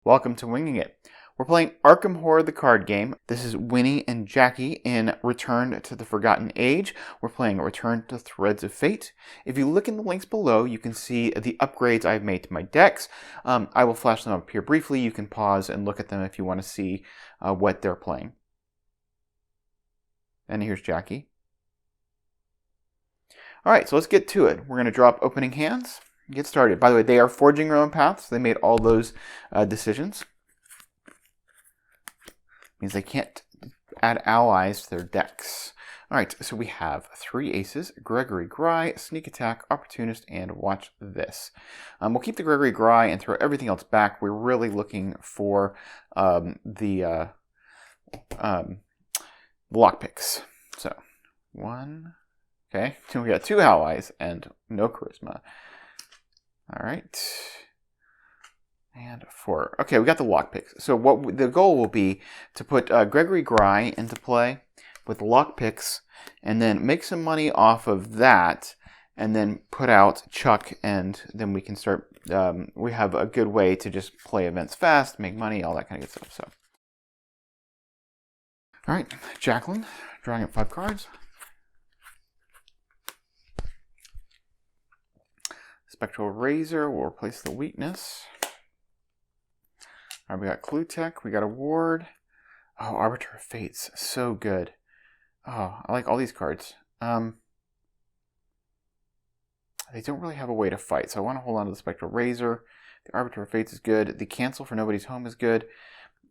Welcome to Winging It. We're playing Arkham Horror the card game. This is Winnie and Jackie in Return to the Forgotten Age. We're playing Return to Threads of Fate. If you look in the links below, you can see the upgrades I've made to my decks. I will flash them up here briefly. You can pause and look at them if you want to see what they're playing. And here's Jackie. Alright, so let's get to it. We're going to drop opening hands. Get started. By the way, they are forging their own paths. They made all those decisions. Means they can't add allies to their decks. All right, so we have 3 aces: Gregory Gry, Sneak Attack, Opportunist, and Watch This. We'll keep the Gregory Gry and throw everything else back. We're really looking for the lockpicks. So 1, okay. So we got 2 allies and no charisma. All right, and 4. Okay, we got the lockpicks. So what the goal will be to put Gregory Gry into play with lockpicks, and then make some money off of that, and then put out Chuck, and then we can start. We have a good way to just play events fast, make money, all that kind of good stuff. So, all right, Jacqueline, drawing up 5 cards. Spectral Razor will replace the weakness. All right, we got Clue Tech, we got a Ward. Oh, Arbiter of Fates, so good. Oh, I like all these cards. They don't really have a way to fight, so I want to hold on to the Spectral Razor. The Arbiter of Fates is good. The Cancel for Nobody's Home is good.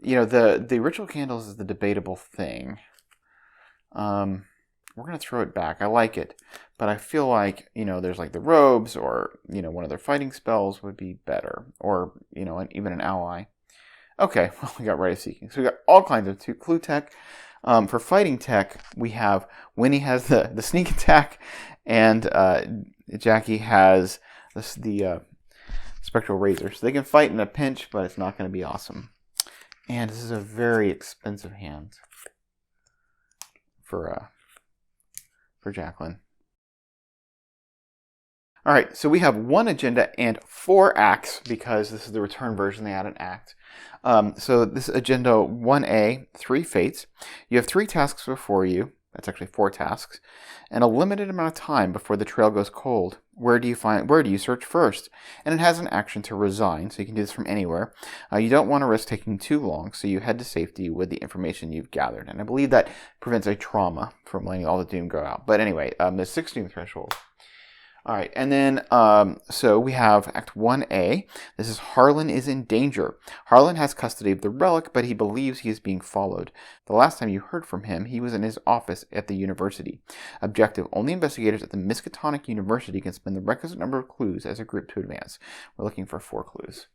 You know, the Ritual Candles is the debatable thing. We're going to throw it back. I like it. But I feel like, you know, there's like the Robes, or, you know, one of their fighting spells would be better. Or, you know, even an ally. Okay, well, we got Right of Seeking. So we got all kinds of Clue Tech. For fighting tech, we have Winnie has the Sneak Attack, and Jackie has the Spectral Razor. So they can fight in a pinch, but it's not going to be awesome. And this is a very expensive hand for Jacqueline. All right, so we have 1 agenda and 4 acts, because this is the return version. They add an act. So this agenda 1A, 3 fates. You have 3 tasks before you. That's actually 4 tasks, and a limited amount of time before the trail goes cold. Where do you search first? And it has an action to resign, so you can do this from anywhere. You don't want to risk taking too long, so you head to safety with the information you've gathered. And I believe that prevents a trauma from letting all the doom go out. But anyway, the 16th threshold. All right, and then, so we have Act 1A. This is Harlan is in danger. Harlan has custody of the relic, but he believes he is being followed. The last time you heard from him, he was in his office at the university. Objective: only investigators at the Miskatonic University can spend the requisite number of clues as a group to advance. We're looking for 4 clues.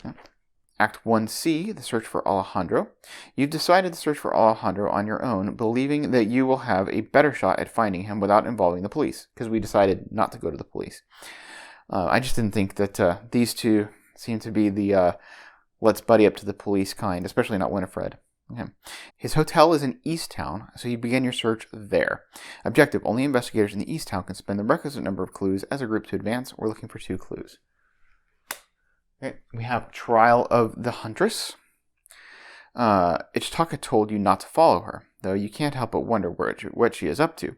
Okay. Act 1C, the search for Alejandro. You've decided to search for Alejandro on your own, believing that you will have a better shot at finding him without involving the police, because we decided not to go to the police. I just didn't think that these two seem to be the let's buddy up to the police kind, especially not Winifred. Okay. His hotel is in East Town, so you begin your search there. Objective: only investigators in the East Town can spend the requisite number of clues as a group to advance. We're looking for 2 clues. Okay, we have Trial of the Huntress. Ichitaka told you not to follow her, though you can't help but wonder what she is up to.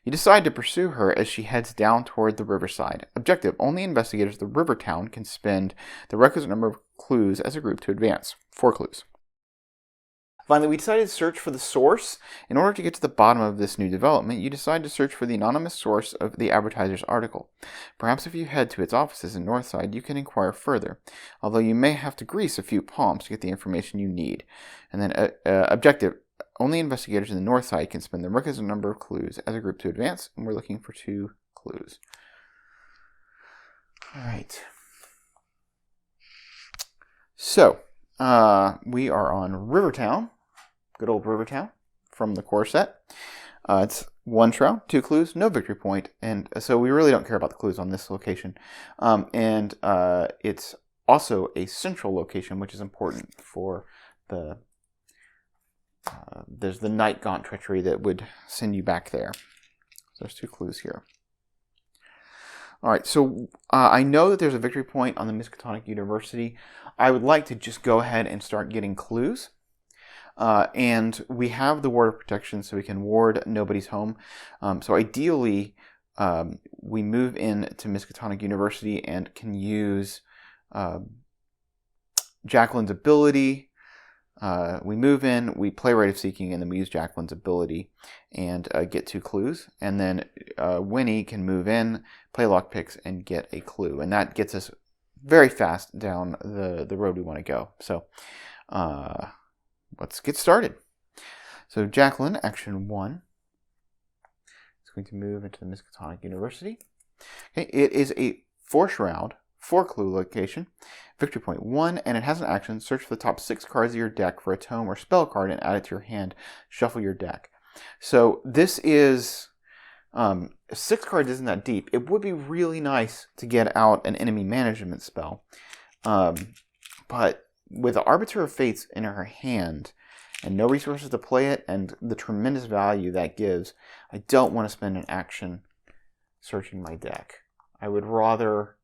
You decide to pursue her as she heads down toward the riverside. Objective: only investigators of the river town can spend the requisite number of clues as a group to advance. 4 clues. Finally, we decided to search for the source. In order to get to the bottom of this new development, you decide to search for the anonymous source of the advertiser's article. Perhaps if you head to its offices in Northside, you can inquire further, although you may have to grease a few palms to get the information you need. And then objective: only investigators in the Northside can spend the requisite number of clues as a group to advance, and we're looking for 2 clues. All right. So, we are on Rivertown. Good old Rivertown from the core set. It's 1 shroud, 2 clues, no victory point, and so we really don't care about the clues on this location. And it's also a central location, which is important for the... there's the Night Gaunt treachery that would send you back there. So there's 2 clues here. All right, so I know that there's a victory point on the Miskatonic University. I would like to just go ahead and start getting clues. And we have the ward of protection, so we can ward nobody's home. So ideally, we move into Miskatonic University and can use Jacqueline's ability. We move in, we play Rite of Seeking, and then we use Jacqueline's ability and get 2 clues. And then Wini can move in, play lockpicks, and get a clue. And that gets us very fast down the road we want to go. So let's get started. So Jacqueline, action 1, is going to move into the Miskatonic University. Okay, it is a 4-shroud, 4-clue location. Victory point 1, and it has an action. Search for the top 6 cards of your deck for a tome or spell card and add it to your hand. Shuffle your deck. So this is 6 cards isn't that deep. It would be really nice to get out an enemy management spell, but with the Arbiter of Fates in her hand and no resources to play it, and the tremendous value that gives, I don't want to spend an action searching my deck. I would rather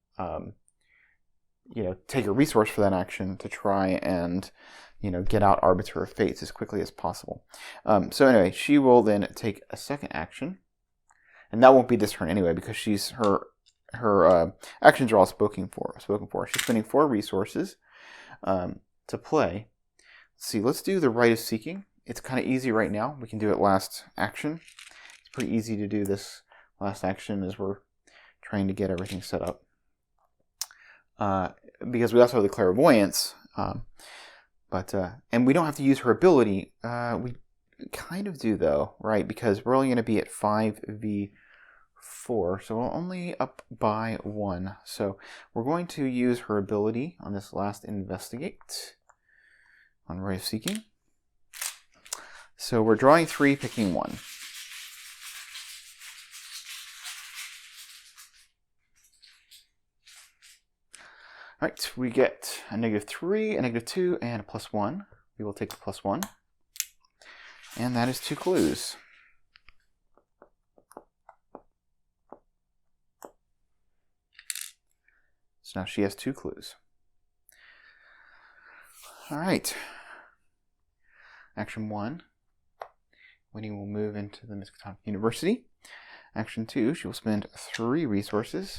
take a resource for that action to try and, get out Arbiter of Fates as quickly as possible. So anyway, she will then take a second action, and that won't be this turn anyway because her actions are all spoken for. She's spending 4 resources to play. Let's see. Let's do the Rite of Seeking. It's kind of easy right now. We can do it last action. It's pretty easy to do this last action as we're trying to get everything set up. Because we also have the Clairvoyance, and we don't have to use her ability. We kind of do though, right? Because we're only going to be at 5v4, so we're only up by 1. So we're going to use her ability on this last investigate on Rite of Seeking. So we're drawing 3, picking 1. All right, we get a -3, a -2, and a +1. We will take the +1. And that is 2 clues. So now she has 2 clues. All right. Action 1. Winnie will move into the Miskatonic University. Action 2, she will spend 3 resources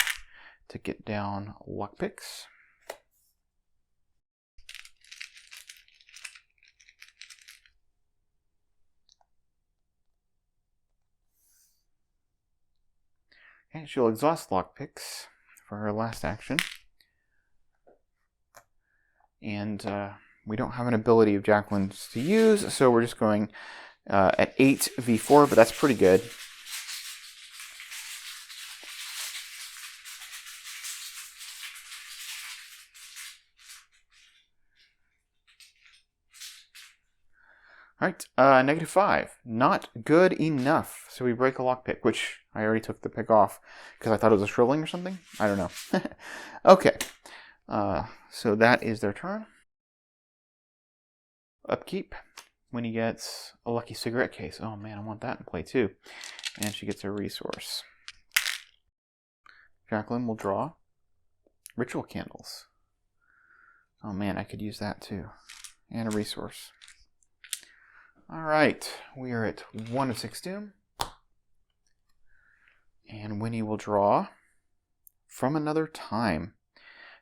to get down lockpicks. Okay, she'll exhaust lockpicks for her last action. And we don't have an ability of Jacqueline's to use, so we're just going at 8v4, but that's pretty good. All right, -5. Not good enough. So we break a lockpick, which I already took the pick off because I thought it was a shriveling or something. I don't know. Okay, so that is their turn. Upkeep. Winnie gets a lucky cigarette case. Oh man, I want that in play too. And she gets a resource. Jacqueline will draw ritual candles. Oh man, I could use that too. And a resource. All right, we are at 1 of 6 doom. And Winnie will draw From Another Time.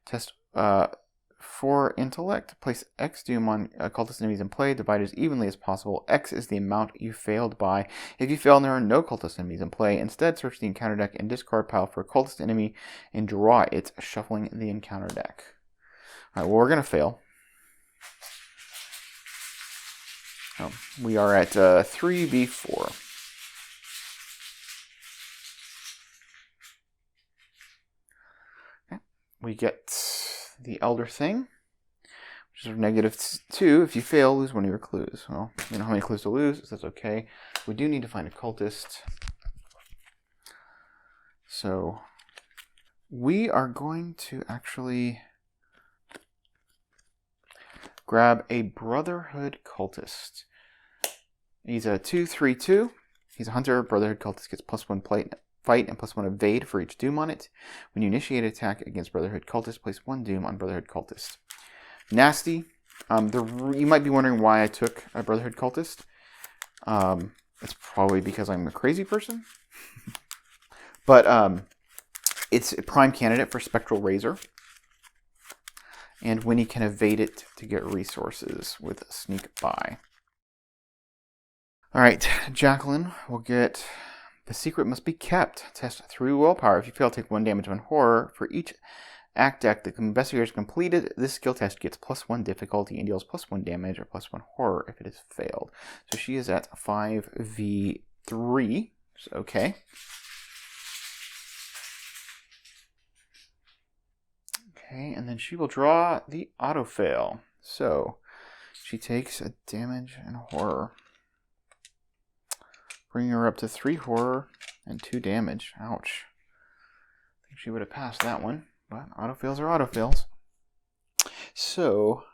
Test 4 intellect. Place X doom on cultist enemies in play. Divide as evenly as possible. X is the amount you failed by. If you fail and there are no cultist enemies in play, instead search the encounter deck and discard pile for a cultist enemy and draw it, shuffling the encounter deck. All right, well, we're going to fail. Oh, we are at 3v4. Okay. We get the Elder Thing, which is -2. If you fail, lose 1 of your clues. Well, we know how many clues to lose, so that's okay. We do need to find a cultist. So we are going to actually grab a Brotherhood Cultist. He's a 2/3/2. He's a hunter. Brotherhood Cultist gets +1 plate fight and +1 evade for each doom on it. When you initiate an attack against Brotherhood Cultist, place 1 doom on Brotherhood Cultist. Nasty. You might be wondering why I took a Brotherhood Cultist. It's probably because I'm a crazy person. But it's a prime candidate for Spectral Razor. And Wini can evade it to get resources with Sneak By. Alright, Jacqueline will get The Secret Must Be Kept. Test 3 willpower. If you fail, take 1 damage on horror. For each act deck the investigator has completed, this skill test gets +1 difficulty and deals +1 damage or +1 horror if it has failed. So she is at 5v3. Okay. Okay, and then she will draw the auto-fail. So, she takes a damage and horror. Bringing her up to 3 horror and 2 damage. Ouch. I think she would have passed that one, but auto-fails are auto-fails. So,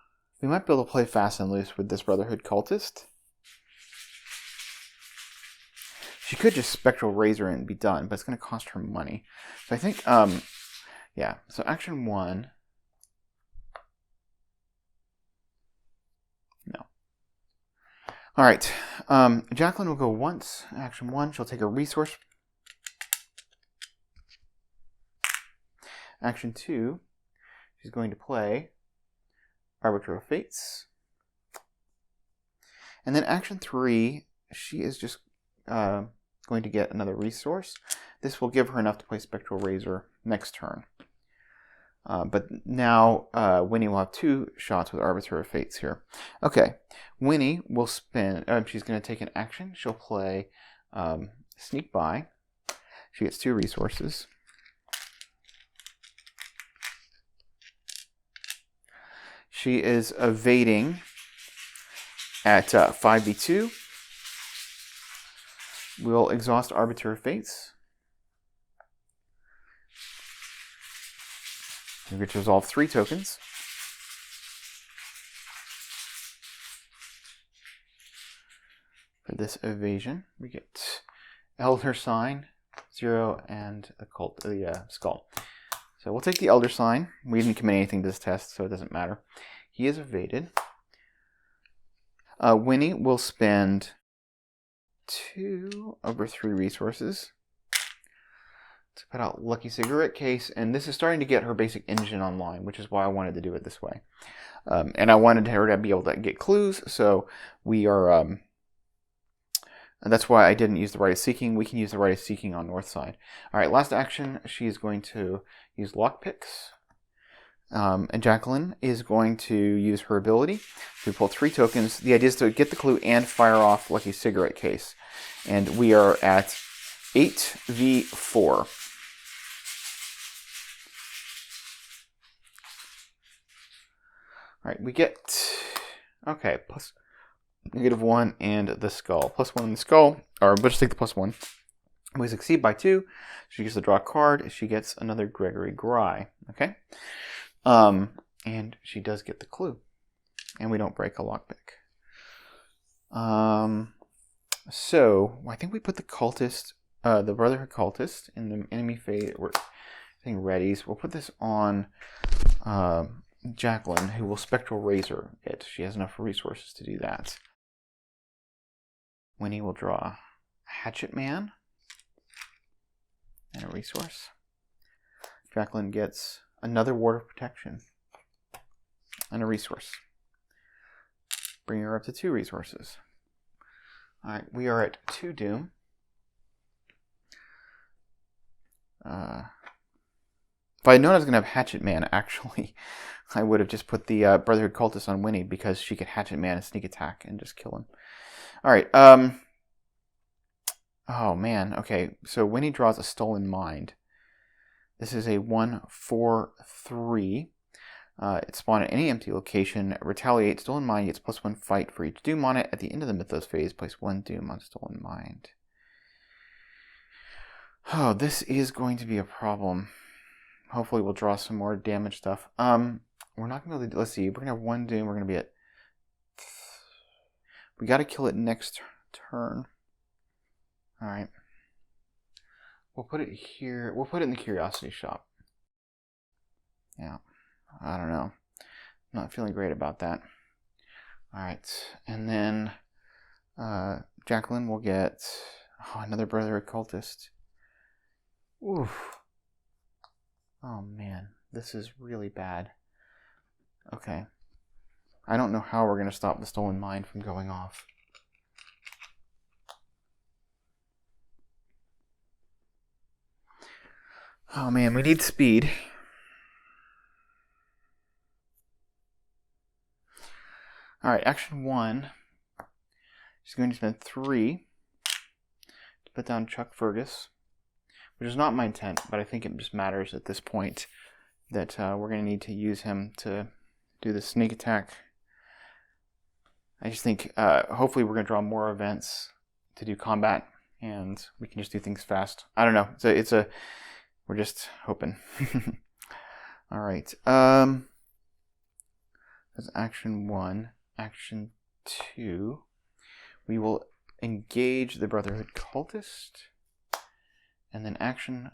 we might be able to play fast and loose with this Brotherhood Cultist. She could just Spectral Razor and be done, but it's going to cost her money. So I think, yeah, so action 1. No. Alright, Jacqueline will go once. Action 1, she'll take a resource. Action 2, she's going to play Arbiter of Fates. And then action 3, she is just going to get another resource. This will give her enough to play Spectral Razor next turn. But now Wini will have 2 shots with Arbiter of Fates here. Okay, Wini will spin. She's going to take an action. She'll play Sneak By. She gets 2 resources. She is evading at 5v2. We'll exhaust Arbiter of Fates. We get to resolve 3 tokens. For this evasion, we get Elder Sign, 0, and the Skull. So we'll take the Elder Sign. We didn't commit anything to this test, so it doesn't matter. He is evaded. Wini will spend 2 over 3 resources to put out Lucky Cigarette Case, and this is starting to get her basic engine online, which is why I wanted to do it this way. And I wanted her to be able to get clues, so we are, and that's why I didn't use the Right of Seeking. We can use the Right of Seeking on North Side. Alright, last action, she's going to use Lockpicks. And Jacqueline is going to use her ability to pull 3 tokens. The idea is to get the clue and fire off Lucky Cigarette Case. And we are at 8v4. Alright, we get, okay, plus -1 and the skull. +1 on the skull, or we'll just take the +1. We succeed by 2. She gets to draw a card. She gets another Gregory Gry. Okay? And she does get the clue. And we don't break a lockpick. So, I think we put the cultist, the Brotherhood Cultist in the enemy phase. We're getting readies. We'll put this on Jacqueline, who will Spectral Razor it. She has enough resources to do that. Wini will draw Hatchet Man and a resource. Jacqueline gets another Ward of Protection and a resource. Bring her up to 2 resources. Alright, we are at 2 Doom. If I had known I was going to have Hatchet Man, actually, I would have just put the Brotherhood Cultist on Wini, because she could Hatchet Man and sneak attack and just kill him. Alright, oh man, okay, so Wini draws a Stolen Mind. This is a 1/4/3. It's spawned at any empty location. Retaliate. Stolen Mind gets +1 fight for each Doom on it. At the end of the Mythos phase, place 1 Doom on Stolen Mind. Oh, this is going to be a problem. Hopefully we'll draw some more damage stuff. We're not going to be able to, let's see, we're going to have 1 Doom. We're going to be at, we got to kill it next turn. Alright. We'll put it here. We'll put it in the curiosity shop. Yeah, I don't know. I'm not feeling great about that. All right, and then Jacqueline will get another Brotherhood Cultist. Oof. Oh man, this is really bad. Okay. I don't know how we're going to stop the stolen mind from going off. Oh man, we need speed. Alright, action 1. She's going to spend 3 to put down Chuck Fergus, which is not my intent, but I think it just matters at this point that we're going to need to use him to do the sneak attack. I just think hopefully we're going to draw more events to do combat, and we can just do things fast. I don't know. We're just hoping. All right. That's action 1. Action 2. We will engage the Brotherhood Cultist. And then action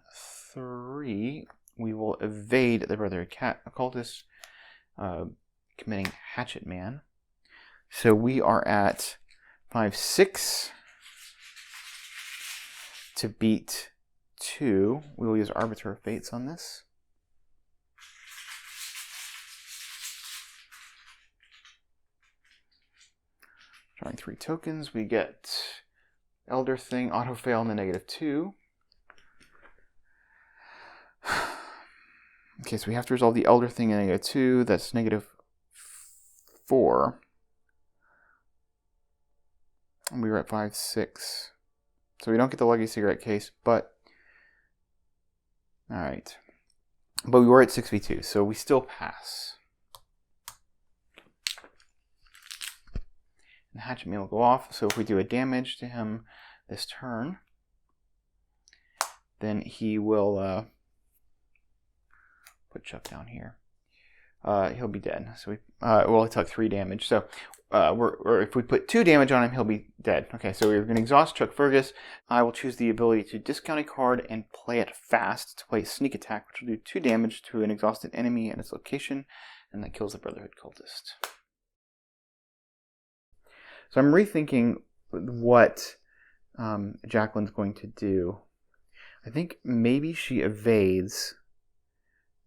3, we will evade the Brotherhood Cultist, committing Hatchet Man. So we are at 5-6 to beat 2. We will use Arbiter of Fates on this. Drawing 3 tokens, we get Elder Thing, auto fail in the -2. Okay, so we have to resolve the Elder Thing in -2. That's -4. And we were at 5-6. So we don't get the Lucky Cigarette case, but alright. But we were at 6v2, so we still pass. And Hatchet Man will go off, so if we do a damage to him this turn, then he will put Chuck down here. He'll be dead. So he took 3 damage. So or if we put 2 damage on him, he'll be dead. Okay, so we're going to exhaust Chuck Fergus. I will choose the ability to discount a card and play it fast to play Sneak Attack, which will do 2 damage to an exhausted enemy at its location, and that kills the Brotherhood Cultist. So I'm rethinking what Jacqueline's going to do. I think maybe she evades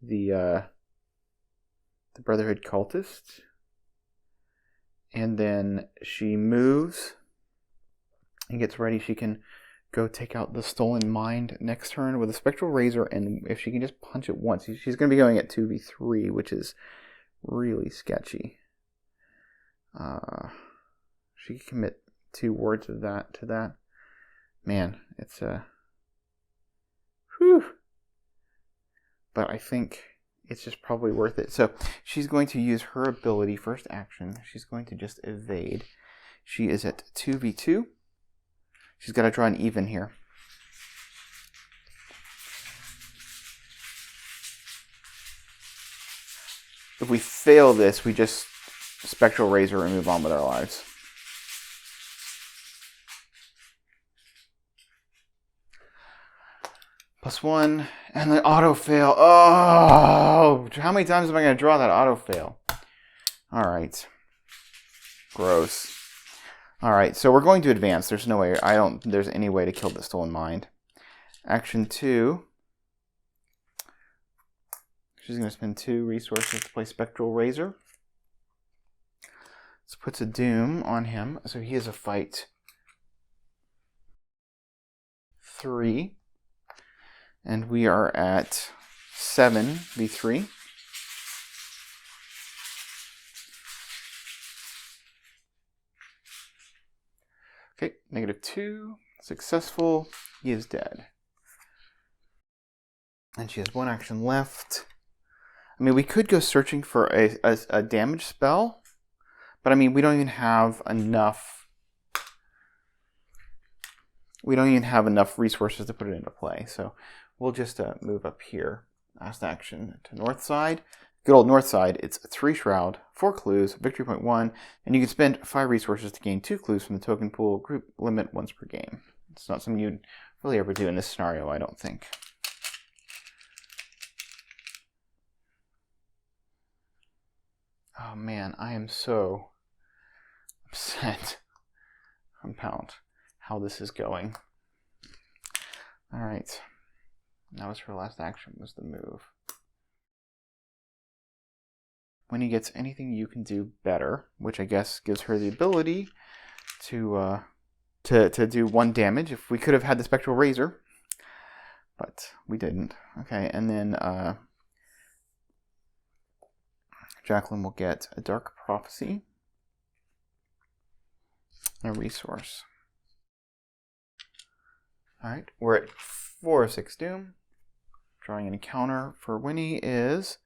the Brotherhood Cultist, and then she moves and gets ready. She can go take out the Stolen Mind next turn with a Spectral Razor, and if she can just punch it once, she's going to be going at 2v3, which is really sketchy. She can commit 2 words of that to that. Man, it's whew. But I think it's just probably worth it. So she's going to use her ability, first action. She's going to just evade. She is at 2v2. She's got to draw an even here. If we fail this, we just Spectral Razor and move on with our lives. +1, and the auto fail. Oh, how many times am I going to draw that auto fail? All right. Gross. All right, so we're going to advance. There's no way. There's any way to kill the Stolen Mind. Action 2. She's going to spend 2 resources to play Spectral Razor. This puts a doom on him, so he has a fight 3. And we are at 7v3. Okay, -2. Successful. He is dead. And she has 1 action left. I mean, we could go searching for a damage spell. But I mean, we don't even have enough. We don't even have enough resources to put it into play. So we'll just move up here. Last action to north side. Good old north side. It's 3 Shroud, 4 clues, victory point 1, and you can spend 5 resources to gain 2 clues from the token pool. Group limit once per game. It's not something you'd really ever do in this scenario, I don't think. Oh man, I am so upset about how this is going. Alright. That was her last action, was the move. When he gets anything you can do better, which I guess gives her the ability to do 1 damage. If we could have had the Spectral Razor, but we didn't. Okay, and then Jacqueline will get a Dark Prophecy and a resource. Alright, we're at 4 of 6 Doom. Drawing an encounter for Wini is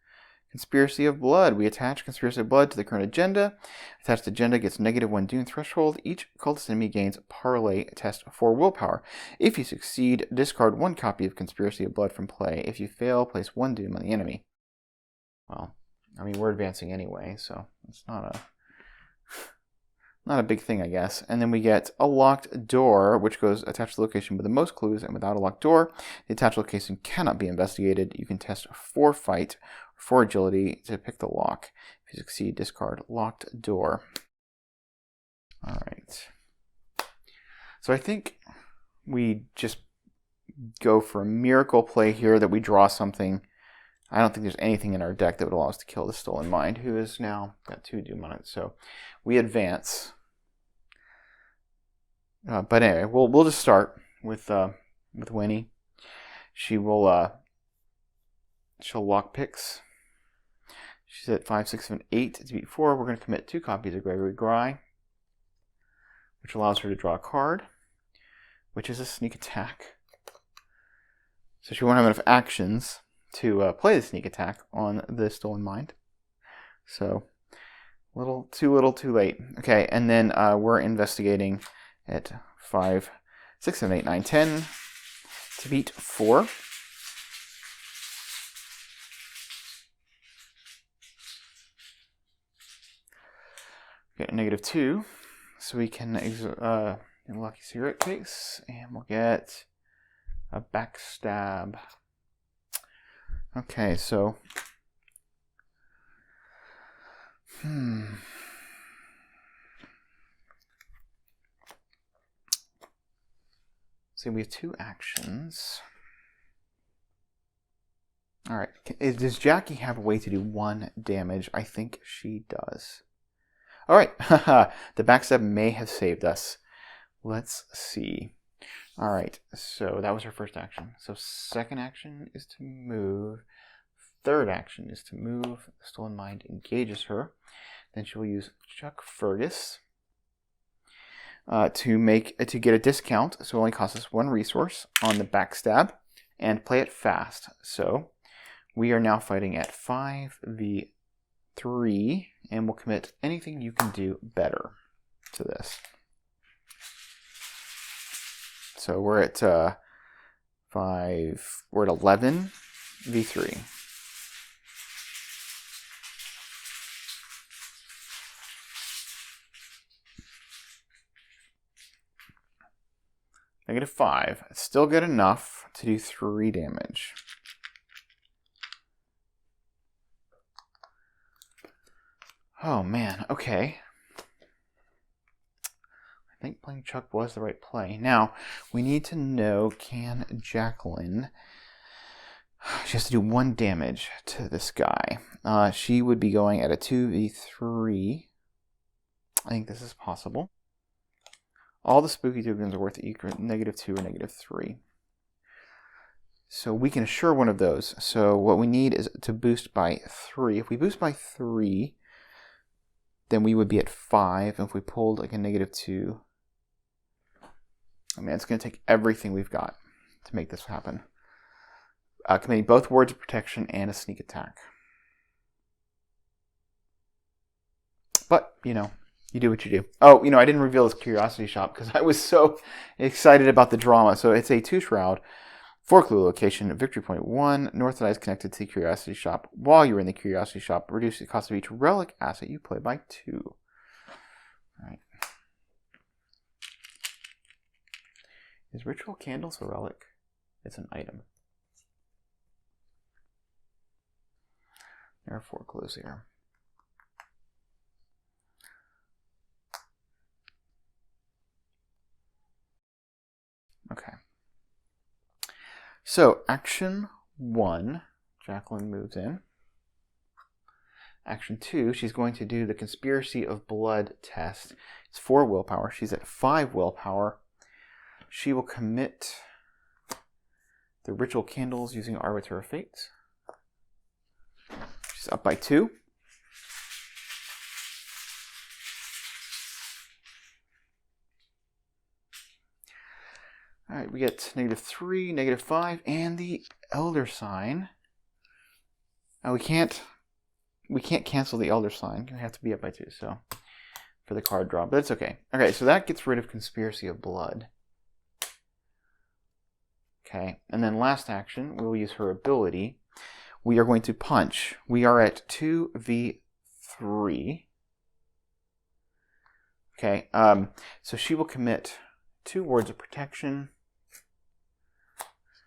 Conspiracy of Blood. We attach Conspiracy of Blood to the current agenda. Attached agenda gets -1 Doom threshold. Each cultist enemy gains Parlay Test 4 willpower. If you succeed, discard 1 copy of Conspiracy of Blood from play. If you fail, place 1 Doom on the enemy. Well, I mean, we're advancing anyway, so it's not a big thing, I guess. And then we get a locked door, which goes attached to the location with the most clues, and without a locked door, the attached location cannot be investigated. You can test 4 fight or 4 agility to pick the lock. If you succeed, discard locked door. Alright. So I think we just go for a miracle play here that we draw something. I don't think there's anything in our deck that would allow us to kill the Stolen Mind, who has now got 2 Doom on it. So we advance. But anyway, we'll just start with Wini. She will she'll lock picks. She's at 5, 6, 7, 8 to beat 4. We're going to commit 2 copies of Gregory Gry, which allows her to draw a card, which is a sneak attack. So she won't have enough actions to play the sneak attack on the Stolen Mind. So too little, too late. Okay, and then we're investigating at 5, 6, 7, 8, 9, 10 to beat 4. Get a -2, so we can get a Lucky Cigarette Case, and we'll get a Backstab. Okay, so so we have 2 actions. All right, does Jackie have a way to do 1 damage? I think she does. All right, the backstab may have saved us. Let's see. All right, so that was her first action. So second action is to move. Third action is to move. The Stolen Mind engages her. Then she will use Chuck Fergus to get a discount. So it only costs us 1 resource on the backstab and play it fast. So we are now fighting at 5v3, and we'll commit anything you can do better to this. So we're at 11 v3. -5. It's still good enough to do 3 damage. Oh man, okay. I think playing Chuck was the right play. Now, we need to know, can Jacqueline... She has to do 1 damage to this guy. She would be going at a 2v3. I think this is possible. All the spooky tokens are worth equal -2 or -3. So we can assure one of those. So what we need is to boost by 3. If we boost by 3, then we would be at 5. And if we pulled like a -2, I mean, it's going to take everything we've got to make this happen. Committing both words of protection and a sneak attack. But, you know, you do what you do. Oh, you know, I didn't reveal this Curiosity Shop because I was so excited about the drama. So it's a 2 shroud, 4 clue location, victory point 1, north side is connected to the Curiosity Shop. While you're in the Curiosity Shop, reduce the cost of each relic asset you play by 2. All right. Is ritual candles a relic? It's an item. There are 4 clues here. Okay. So, action 1, Jacqueline moves in. Action 2, she's going to do the Conspiracy of Blood test. It's 4 willpower. She's at 5 willpower. She will commit the ritual candles using Arbiter of Fate. She's up by 2. All right, we get -3, -5, and the Elder Sign. Now we can't cancel the Elder Sign. You have to be up by 2, so for the card draw, but it's okay. Okay, so that gets rid of Conspiracy of Blood. Okay, and then last action, we'll use her ability. We are going to punch. We are at 2v3. Okay, so she will commit 2 Words of Protection,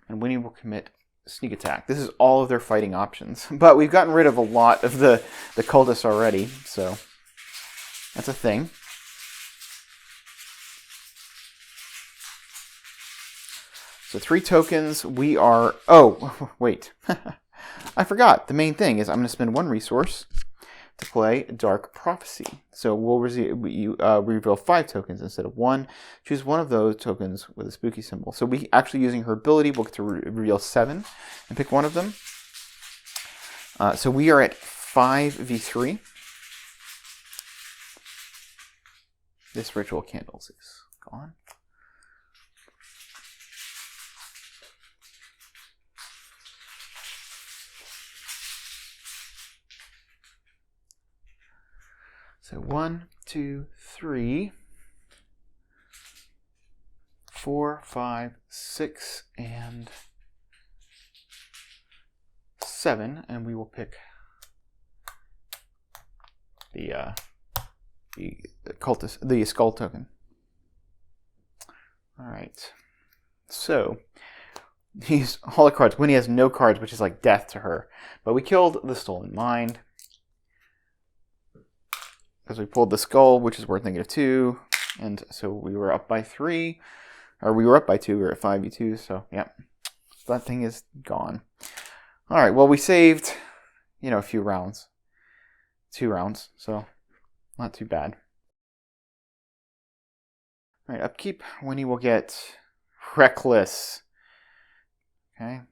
and Wini will commit Sneak Attack. This is all of their fighting options, but we've gotten rid of a lot of the cultists already, so that's a thing. So 3 tokens, we are... Oh, wait. I forgot. The main thing is I'm going to spend 1 resource to play Dark Prophecy. So we'll reveal 5 tokens instead of 1. Choose one of those tokens with a spooky symbol. So we actually using her ability, we'll get to reveal 7 and pick one of them. So we are at 5v3. This ritual candles is gone. So 1, 2, 3, 4, 5, 6, and 7, and we will pick the cultist, the skull token. All right. So these all the cards. Winnie has no cards, which is like death to her. But we killed the Stolen Mind. Because we pulled the skull, which is worth -2, and so we were up by 3, or we were up by 2, we were at 5v2, so yeah, so that thing is gone. Alright, well we saved, a few rounds. 2 rounds, so not too bad. Alright, upkeep, Winnie will get Reckless. Okay.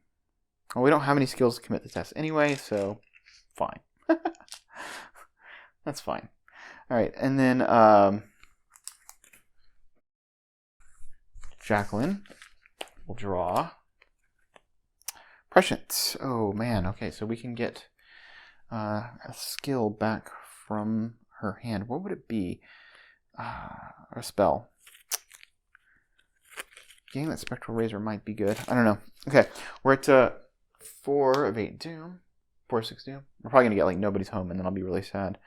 Well, we don't have any skills to commit the test anyway, so fine. That's fine. All right, and then Jacqueline will draw Prescient. Oh man, okay, so we can get a skill back from her hand. What would it be? A spell. Getting that Spectral Razor might be good. I don't know. Okay, we're at 4 of 8 Doom. 4 of 6 Doom. We're probably going to get like Nobody's Home, and then I'll be really sad.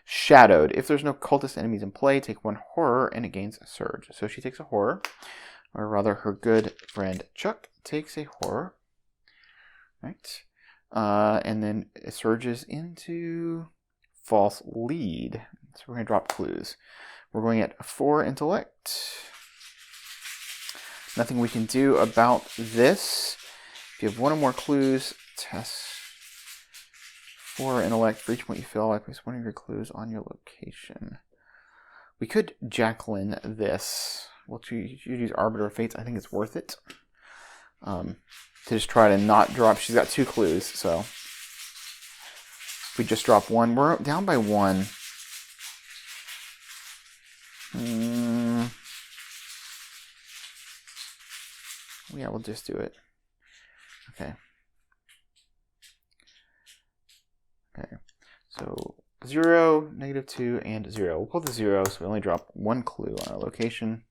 Shadowed. If there's no cultist enemies in play, take 1 horror and it gains a surge. So she takes a horror, or rather her good friend Chuck takes a horror. Right. And then it surges into False Lead. So we're going to drop clues. We're going at 4 intellect. Nothing we can do about this. If you have 1 or more clues, test 4 intellect. For each point you fill, I place 1 of your clues on your location. We could Jacqueline this. We'll use Arbiter of Fates. I think it's worth it. To just try to not drop. She's got 2 clues, so if we just drop 1, we're down by 1. Yeah, we'll just do it. Okay. Okay. So 0, -2, and 0. We'll pull the 0, so we only drop 1 clue on our location.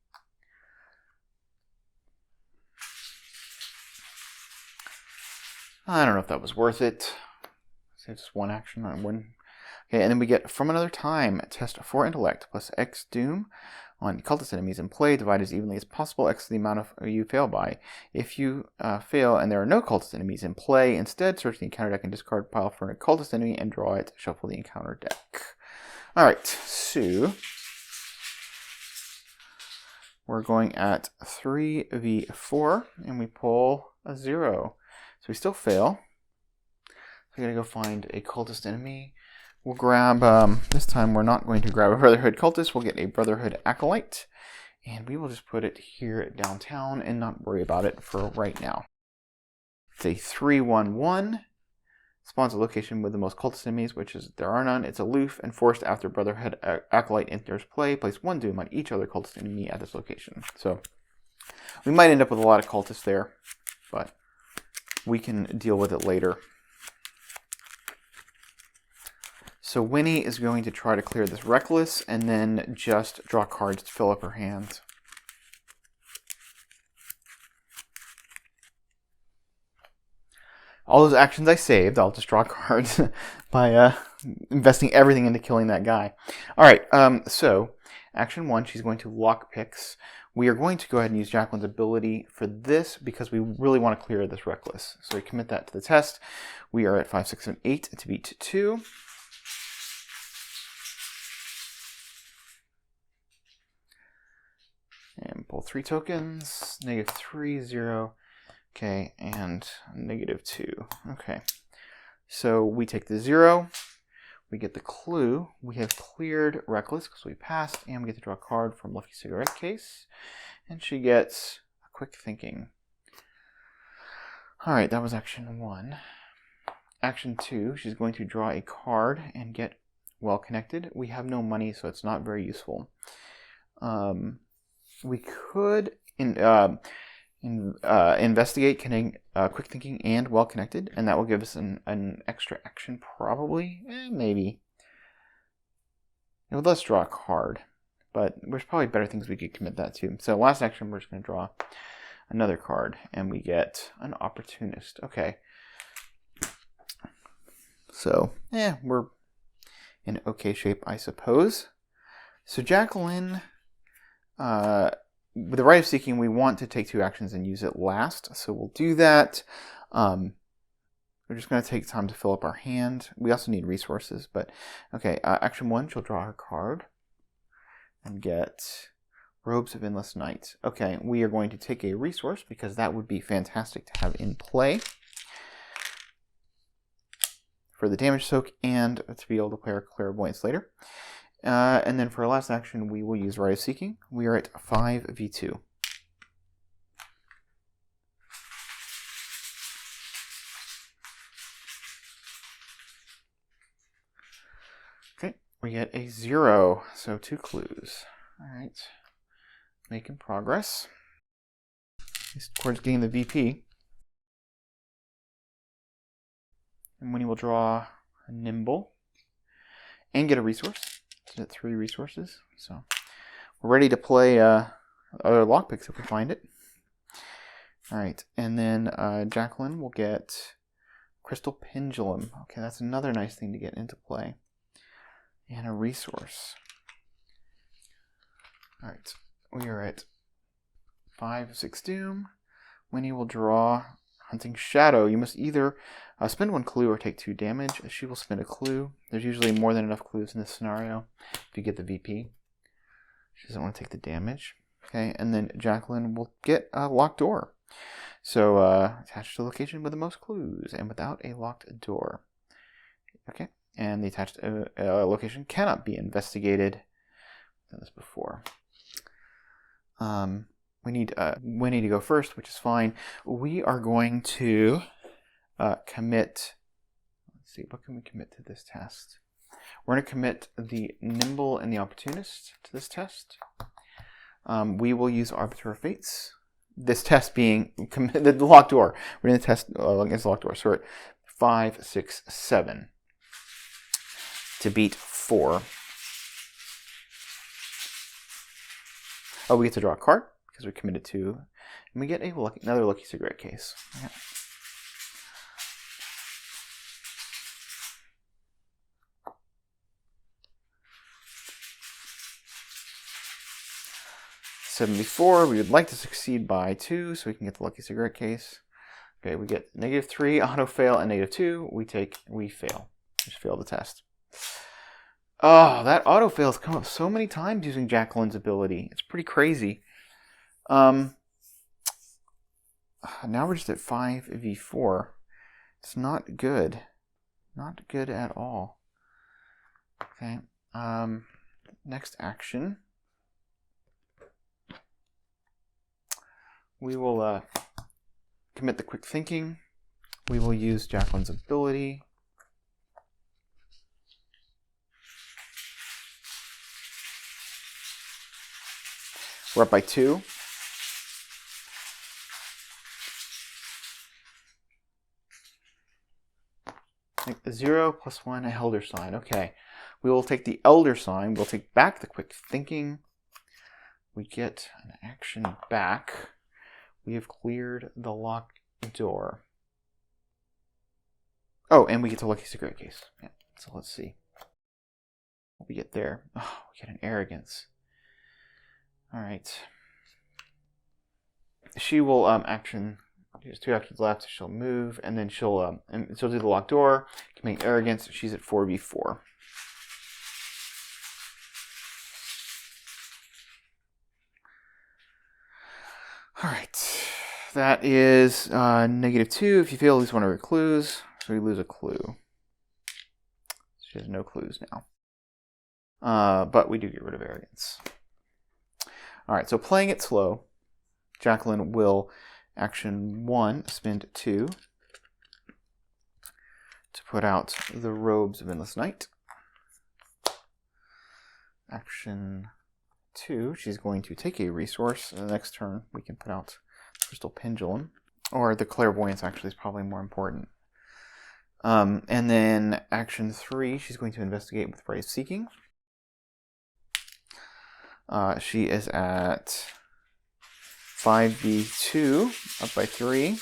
I don't know if that was worth it. Save just 1 action on 1. Okay, and then we get from another time, test 4 intellect plus X doom on cultist enemies in play, divide as evenly as possible, X the amount of you fail by. If you fail and there are no cultist enemies in play, instead search the encounter deck and discard pile for a cultist enemy and draw it, shuffle the encounter deck. Alright, so we're going at 3v4 and we pull a 0. So we still fail. So we gotta go find a cultist enemy. We'll grab, this time we're not going to grab a Brotherhood Cultist, we'll get a Brotherhood Acolyte, and we will just put it here downtown and not worry about it for right now. It's a 3/1/1, spawns a location with the most cultist enemies, which is, there are none, it's aloof, and forced after Brotherhood Acolyte enters play, place 1 doom on each other cultist enemy at this location. So, we might end up with a lot of cultists there, but we can deal with it later. So Wini is going to try to clear this Reckless and then just draw cards to fill up her hand. All those actions I saved, I'll just draw cards by investing everything into killing that guy. Alright, so action 1, she's going to lock picks. We are going to go ahead and use Jacqueline's ability for this because we really want to clear this Reckless. So we commit that to the test. We are at 5, 6, and 8 to beat 2. And pull 3 tokens, -3, 0, okay, and -2. Okay, so we take the 0, we get the clue, we have cleared Reckless because we passed, and we get to draw a card from Lucky Cigarette Case, and she gets a Quick Thinking. Alright, that was action 1. Action 2, she's going to draw a card and get Well Connected. We have no money, so it's not very useful. We could investigate Quick Thinking and Well Connected, and that will give us an extra action, probably. Maybe. Let's draw a card, but there's probably better things we could commit that to. So last action, we're just going to draw another card, and we get an Opportunist. Okay. So, we're in okay shape, I suppose. So Jacqueline... with the Right of Seeking, we want to take 2 actions and use it last, so we'll do that. We're just going to take time to fill up our hand. We also need resources, but okay. Action 1, she'll draw her card and get Robes of Endless Night. Okay, we are going to take a resource because that would be fantastic to have in play for the damage soak and to be able to play our Clairvoyance later. And then for our last action, we will use Right of Seeking. We are at 5v2. Okay, we get a 0, so 2 clues. Alright, making progress. Towards getting the VP. And Winnie will draw a Nimble and get a resource. At 3 resources, so we're ready to play other lockpicks if we find it. Alright, and then Jacqueline will get Crystal Pendulum. Okay, that's another nice thing to get into play. And a resource. Alright, we are at 5, 6 doom. Winnie will draw Hunting Shadow. You must either spend 1 clue or take 2 damage. She will spend a clue. There's usually more than enough clues in this scenario if you get the VP. She doesn't want to take the damage. Okay, and then Jacqueline will get a locked door. So attached to the location with the most clues and without a locked door. Okay, and the attached location cannot be investigated. I've done this before. We need Winnie to go first, which is fine. We are going to commit... Let's see, what can we commit to this test? We're going to commit the Nimble and the Opportunist to this test. We will use Arbiter of Fates. This test being the locked door. We're going to test against the locked door. So we're at 5, 6, 7 to beat 4. Oh, we get to draw a card because we committed to, and we get another Lucky Cigarette Case. Yeah. 74, we would like to succeed by 2, so we can get the lucky cigarette case. Okay, we get -3, auto fail, and -2. We fail. Just fail the test. Oh, that auto fail has come up so many times using Jacqueline's ability. It's pretty crazy. Now we're just at 5v4. It's not good. Not good at all. Okay. Next action. We will commit the quick thinking. We will use Jacqueline's ability. We're up by 2. Like 0 + 1, a elder sign. Okay. We will take the elder sign. We'll take back the quick thinking. We get an action back. We have cleared the locked door. Oh, and we get the lucky cigarette case. Yeah. So let's see what we get there. Oh, we get an arrogance. All right. She will action. There's 2 actions left. She'll move, and then she'll do the locked door. Commit arrogance. She's at 4v4. All right. That is -2. If you fail, lose one of her clues. So we lose a clue. She has no clues now. But we do get rid of arrogance. All right, so playing it slow, Jacqueline will action 1, spend 2 to put out the Robes of Endless Night. Action 2, she's going to take a resource. The next turn, we can put out Crystal Pendulum, or the Clairvoyance actually is probably more important. And then action 3, she's going to investigate with Brave Seeking. She is at 5v2, up by 3.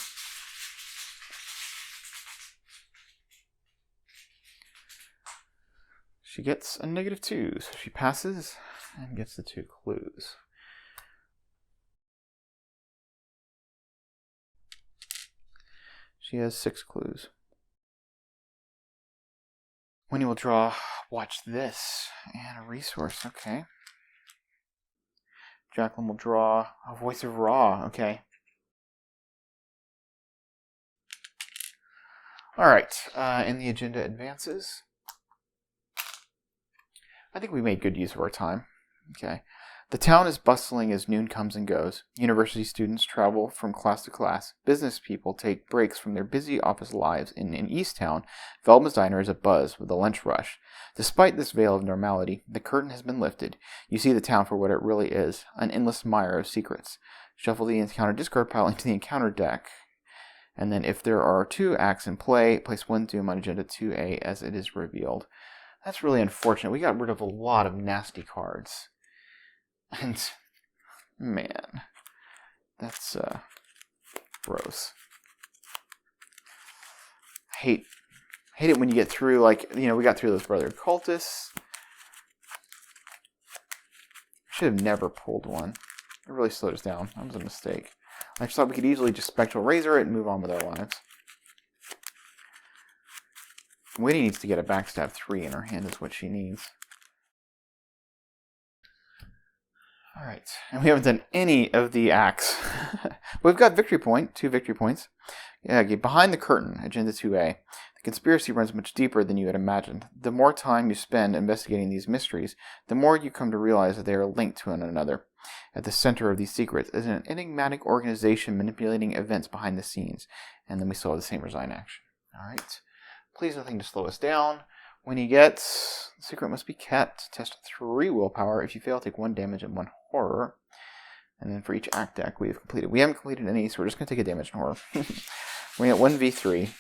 She gets a -2, so she passes and gets the 2 clues. She has 6 clues. Winnie will draw, watch this, and a resource, okay. Jacqueline will draw a Voice of Ra, okay. Alright, and the agenda advances. I think we made good use of our time, okay. The town is bustling as noon comes and goes. University students travel from class to class. Business people take breaks from their busy office lives. In East Town, Velma's Diner is abuzz with a lunch rush. Despite this veil of normality, the curtain has been lifted. You see the town for what it really is, an endless mire of secrets. Shuffle the encounter discard pile into the encounter deck. And then if there are 2 acts in play, place 1 doom on agenda 2A as it is revealed. That's really unfortunate. We got rid of a lot of nasty cards. And, man, that's gross. I hate it when you get through, like, you know, we got through those Brotherhood Cultists. Should have never pulled one. It really slowed us down. That was a mistake. I just thought we could easily just Spectral Razor it and move on with our lives. Wini needs to get a Backstab 3 in her hand is what she needs. Alright, and we haven't done any of the acts. We've got victory point, 2 victory points. Yeah, behind the curtain, agenda 2A. The conspiracy runs much deeper than you had imagined. The more time you spend investigating these mysteries, the more you come to realize that they are linked to one another. At the center of these secrets is an enigmatic organization manipulating events behind the scenes. And then we saw the same resign action. Alright, please nothing to slow us down. When he gets, the secret must be kept. Test 3 willpower. If you fail, take 1 damage and 1 horror. And then for each act deck we have completed. We haven't completed any, so we're just going to take a damage and horror. We're at 1v3.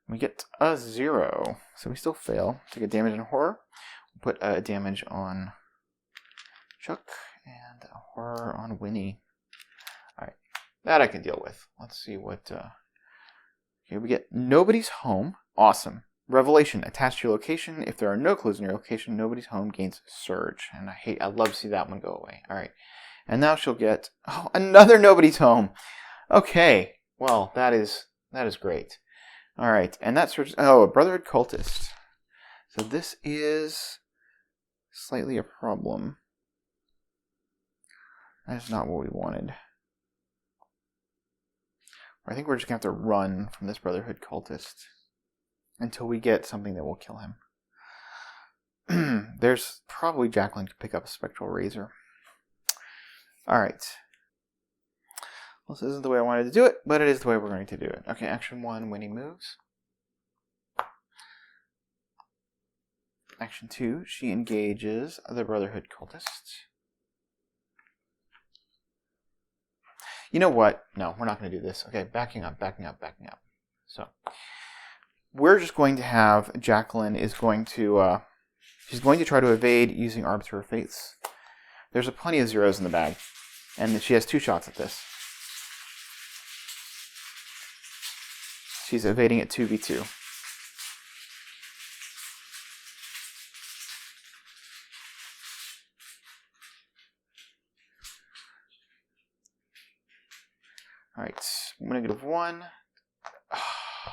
We get a 0. So we still fail. Take a damage and horror. We'll put a damage on Chuck and a horror on Winnie. Alright. That I can deal with. Let's see what... Okay, we get Nobody's Home. Awesome. Revelation, attached to your location. If there are no clues in your location, nobody's home gains surge. And I'd love to see that one go away. All right. And now she'll get, another nobody's home. Okay. Well, that is great. All right. And that's, a Brotherhood Cultist. So this is slightly a problem. That is not what we wanted. I think we're just going to have to run from this Brotherhood Cultist until we get something that will kill him. There's probably Jacqueline could pick up a Spectral Razor. Alright. Well, this isn't the way I wanted to do it, but it is the way we're going to do it. Okay, action 1, Winnie moves. Action 2, she engages the Brotherhood Cultist. You know what? No, we're not going to do this. Okay, backing up. So, we're just going to have Jacqueline is going to, she's going to try to evade using Arbiter of Fates. There's plenty of zeros in the bag, and she has 2 shots at this. She's evading at 2v2. Alright, -1.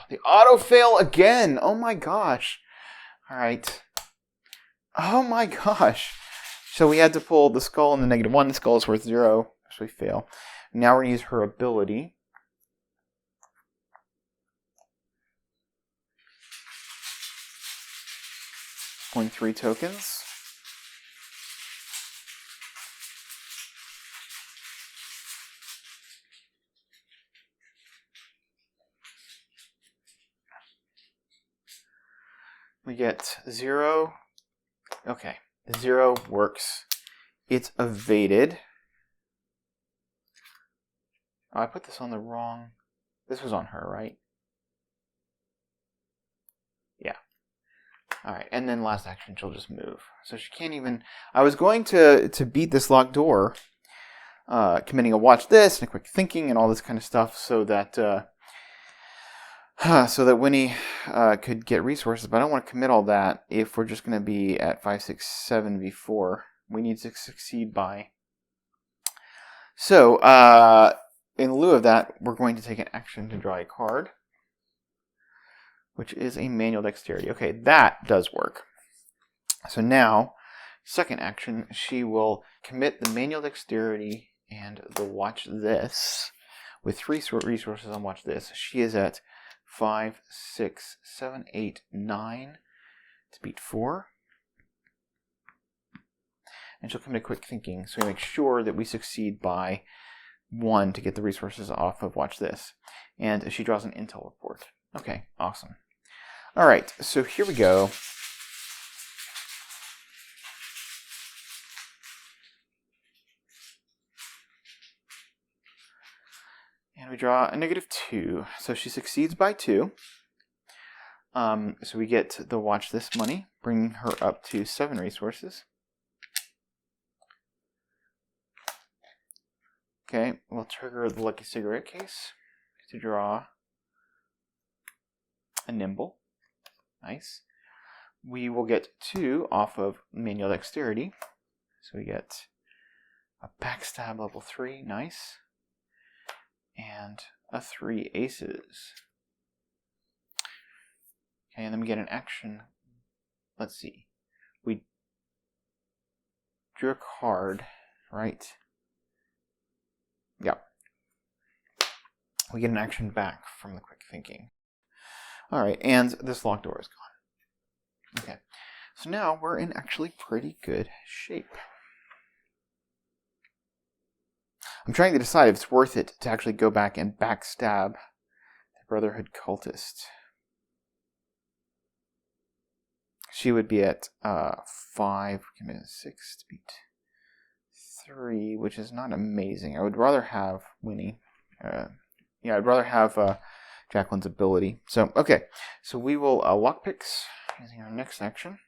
The auto-fail again! Oh my gosh! Alright. Oh my gosh! So we had to pull the skull and the -1. The skull is worth 0, so we fail. Now we're going to use her ability. Going 3 tokens. We get 0. Okay, the 0 works. It's evaded. Oh, I put this on the wrong... This was on her, right? Yeah. Alright, and then last action, she'll just move. So she can't even... I was going to beat this locked door, committing a watch this and a quick thinking and all this kind of stuff so that Winnie could get resources, but I don't want to commit all that if we're just going to be at 5, 6, 7 before. We need to succeed by. So, in lieu of that, we're going to take an action to draw a card, which is a manual dexterity. Okay, that does work. So now, second action, she will commit the manual dexterity and the watch this with 3 resources on watch this. She is at 5, 6, 7, 8, 9 to beat 4. And she'll commit a quick thinking, so we make sure that we succeed by 1 to get the resources off of watch this. And she draws an intel report. Okay, awesome. Alright, so here we go. And we draw a -2. So she succeeds by 2. So we get the watch this money, bringing her up to 7 resources. Okay, we'll trigger the lucky cigarette case to draw a nimble. Nice. We will get 2 off of manual dexterity. So we get a backstab level 3. Nice. And a 3 aces. Okay, and then we get an action. Let's see. We drew a card, right? Yeah. We get an action back from the quick thinking. Alright, and this locked door is gone. Okay, so now we're in actually pretty good shape. I'm trying to decide if it's worth it to actually go back and backstab the Brotherhood Cultist. She would be at 5, 6 to beat 3, which is not amazing. I would rather have Wini. Yeah, I'd rather have Jacqueline's ability. So, okay. So we will lockpicks using our next action.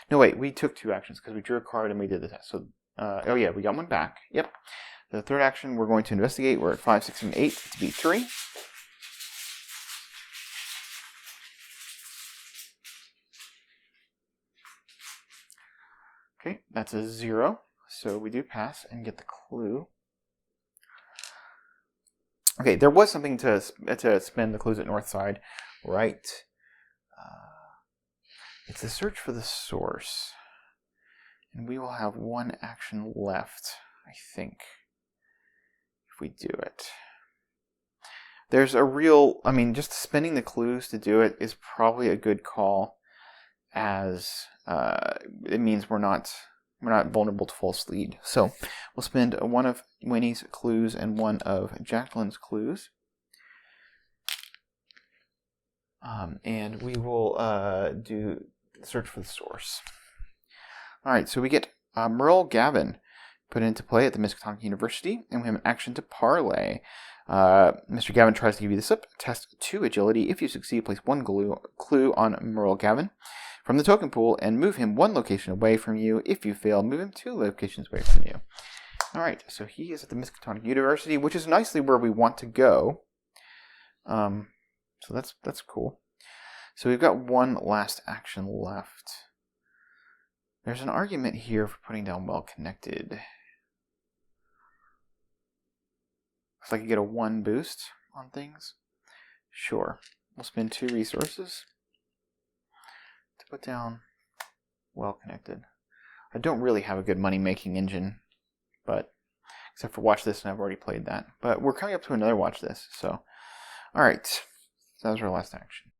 No, wait. We took 2 actions because we drew a card and we did the test. So, oh yeah, we got 1 back. Yep. The third action, we're going to investigate. We're at 5, 6, and 8 to beat 3. That's a 0. So we do pass and get the clue. Okay, there was something to spin the clues at north side, right? It's a search for the source. And we will have one action left, I think, if we do it. There's a real, I mean, just spinning the clues to do it is probably a good call, as it means we're not vulnerable to false lead. So we'll spend one of Wini's clues and one of Jacqueline's clues. And we will do search for the source. Alright, so we get Merle Gavin put into play at the Miskatonic University, and we have an action to parlay. Mr. Gavin tries to give you this up. Test 2 agility. If you succeed, place one clue on Merle Gavin from the token pool and move him one location away from you. If you fail, move him 2 locations away from you. Alright, so he is at the Miskatonic University, which is nicely where we want to go. So that's cool. So we've got one last action left. There's an argument here for putting down well connected. Looks like you get a 1 boost on things. Sure. We'll spend 2 resources to put down well connected. I don't really have a good money making engine, but except for Watch This, and I've already played that. But we're coming up to another Watch This, so alright. So that was our last action.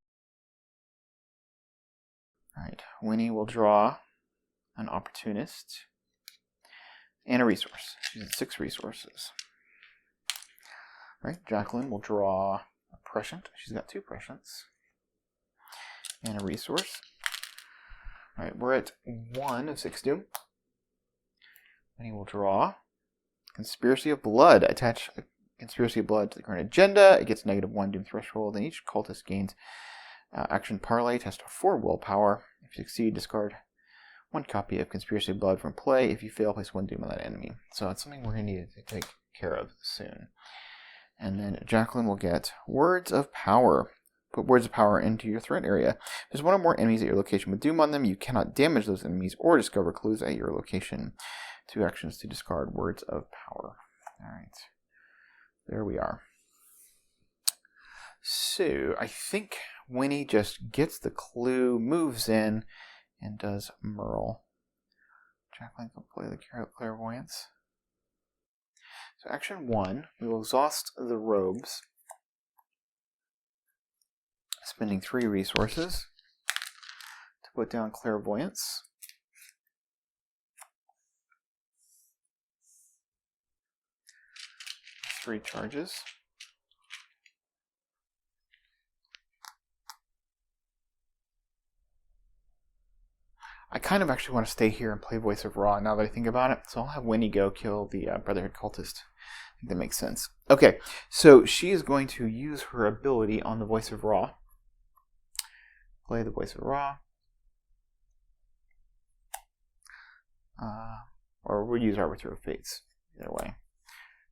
Alright, Wini will draw an opportunist and a resource. She's at 6 resources. Alright, Jacqueline will draw a prescient. She's got 2 prescients and a resource. Alright, we're at 1 of 6 doom. Wini will draw Conspiracy of Blood. Attach a Conspiracy of Blood to the current agenda. It gets -1 doom threshold, and each cultist gains action parlay test 4 willpower. If you succeed, discard 1 copy of Conspiracy of Blood from play. If you fail, place 1 doom on that enemy. So that's something we're going to need to take care of soon. And then Jacqueline will get Words of Power. Put Words of Power into your threat area. If there's 1 or more enemies at your location with doom on them, you cannot damage those enemies or discover clues at your location. 2 actions to discard Words of Power. Alright. There we are. So, I think Wini just gets the clue, moves in, and does Merle. Jacqueline can play the Clairvoyance. So, action 1, we will exhaust the robes, spending 3 resources to put down Clairvoyance. 3 charges. I kind of actually want to stay here and play Voice of Ra now that I think about it. So I'll have Wini go kill the Brotherhood Cultist. I think that makes sense. Okay, so she is going to use her ability on the Voice of Ra. Play the Voice of Ra. Or we'll use Arbiter of Fates. Either way.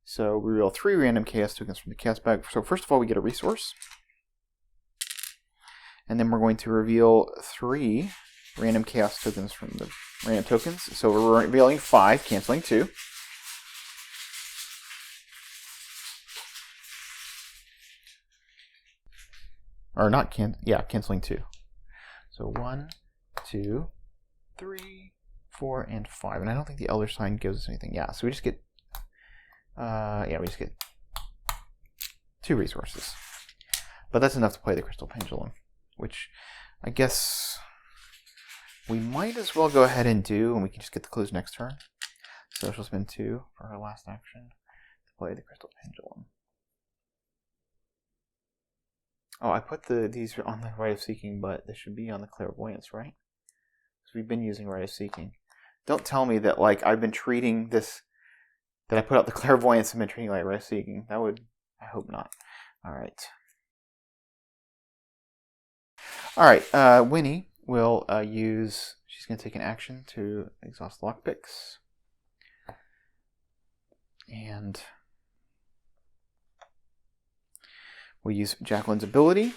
So we reveal 3 random chaos tokens from the chaos bag. So first of all, we get a resource. And then we're going to reveal 3 random chaos tokens from the random tokens. So we're revealing 5, canceling 2. Or not canceling 2. So 1, 2, 3, 4, and 5. And I don't think the Elder Sign gives us anything. Yeah, so we just get we just get 2 resources. But that's enough to play the Crystal Pendulum, which I guess we might as well go ahead and do, and we can just get the clues next turn. So she'll spend 2 for her last action to play the Crystal Pendulum. Oh, I put these on the Rite of Seeking, but they should be on the Clairvoyance, right? Because we've been using Rite of Seeking. Don't tell me that I've been treating this, that I put out the Clairvoyance and been treating it like Rite of Seeking. That would, I hope not. Alright. Alright, Wini will use, she's going to take an action to exhaust lockpicks. And we'll use Jacqueline's ability.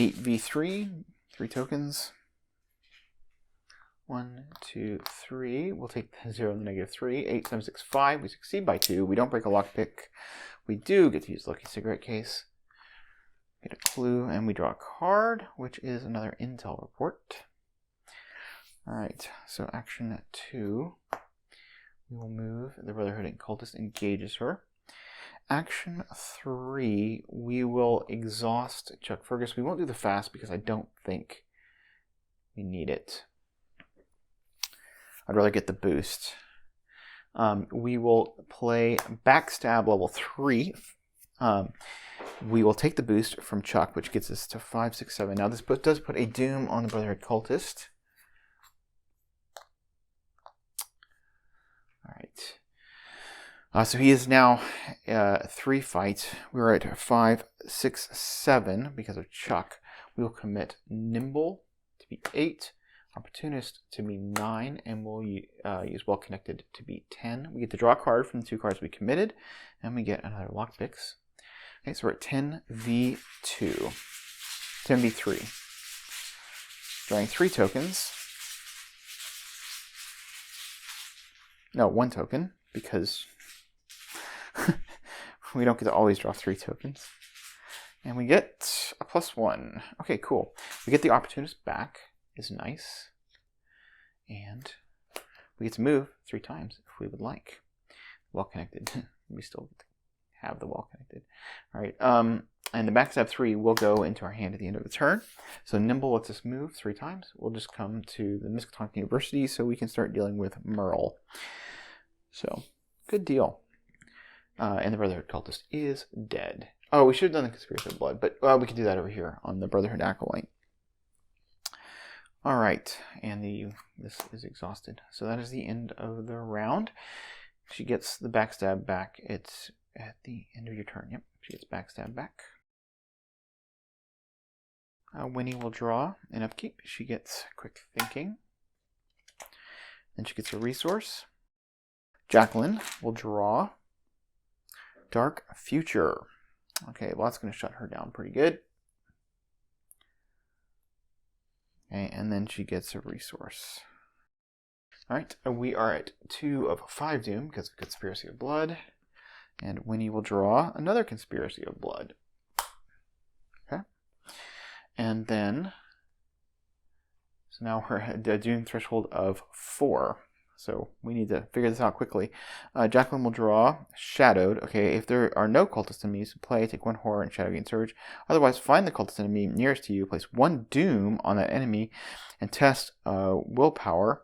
8v3, 3 tokens. 1, 2, 3. We'll take the 0 and the -3. 8, 7, 6, 5. We succeed by 2. We don't break a lockpick. We do get to use Lucky Cigarette Case. Get a clue, and we draw a card, which is another intel report. Alright, so action 2. We will move. The Brotherhood Cultist engages her. Action 3, we will exhaust Chuck Fergus. We won't do the fast because I don't think we need it. I'd rather get the boost. We will play Backstab level 3. We will take the boost from Chuck, which gets us to 5, 6, 7. Now this does put a Doom on the Brotherhood Cultist. Alright. So he is now 3 fights. We're at 5, 6, 7 because of Chuck. We will commit Nimble to be 8. Opportunist to be 9, and we'll use Well Connected to be 10. We get to draw a card from the 2 cards we committed, and we get another lockpicks. Okay, so we're at 10v2. 10v3. Drawing 3 tokens. No, 1 token, because we don't get to always draw 3 tokens. And we get a +1. Okay, cool. We get the Opportunist back. Is nice, and we get to move 3 times if we would like. Well connected. We still have the well connected. All right, and the backstab 3 will go into our hand at the end of the turn. So Nimble lets us move 3 times. We'll just come to the Miskatonic University so we can start dealing with Merle. So good deal. And the Brotherhood Cultist is dead. Oh, we should have done the Conspiracy of Blood, but we can do that over here on the Brotherhood Acolyte. All right, and this is exhausted. So that is the end of the round. She gets the backstab back. It's at the end of your turn. Yep, she gets backstab back. Wini will draw an upkeep. She gets quick thinking. Then she gets a resource. Jacqueline will draw Dark Future. Okay, well that's going to shut her down pretty good. Okay, and then she gets a resource. Alright, we are at 2 of 5 Doom because of Conspiracy of Blood. And Wini will draw another Conspiracy of Blood. Okay. And then, so now we're at a Doom threshold of 4. So we need to figure this out quickly. Jacqueline will draw Shadowed. Okay, if there are no cultist enemies to play, take 1 horror and Shadow gain Surge. Otherwise, find the cultist enemy nearest to you, place 1 Doom on that enemy, and test Willpower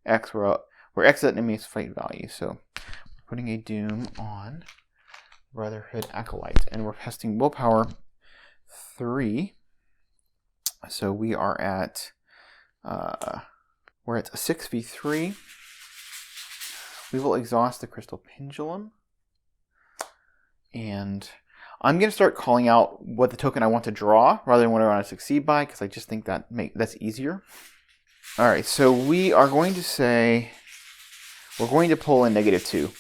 X, where X is that enemy's fight value. So we're putting a Doom on Brotherhood Acolyte, and we're testing Willpower 3. So we are at we're at 6v3. We will exhaust the Crystal Pendulum. And I'm going to start calling out what the token I want to draw rather than what I want to succeed by, because I just think that's easier. Alright, so we are going to say we're going to pull in -2.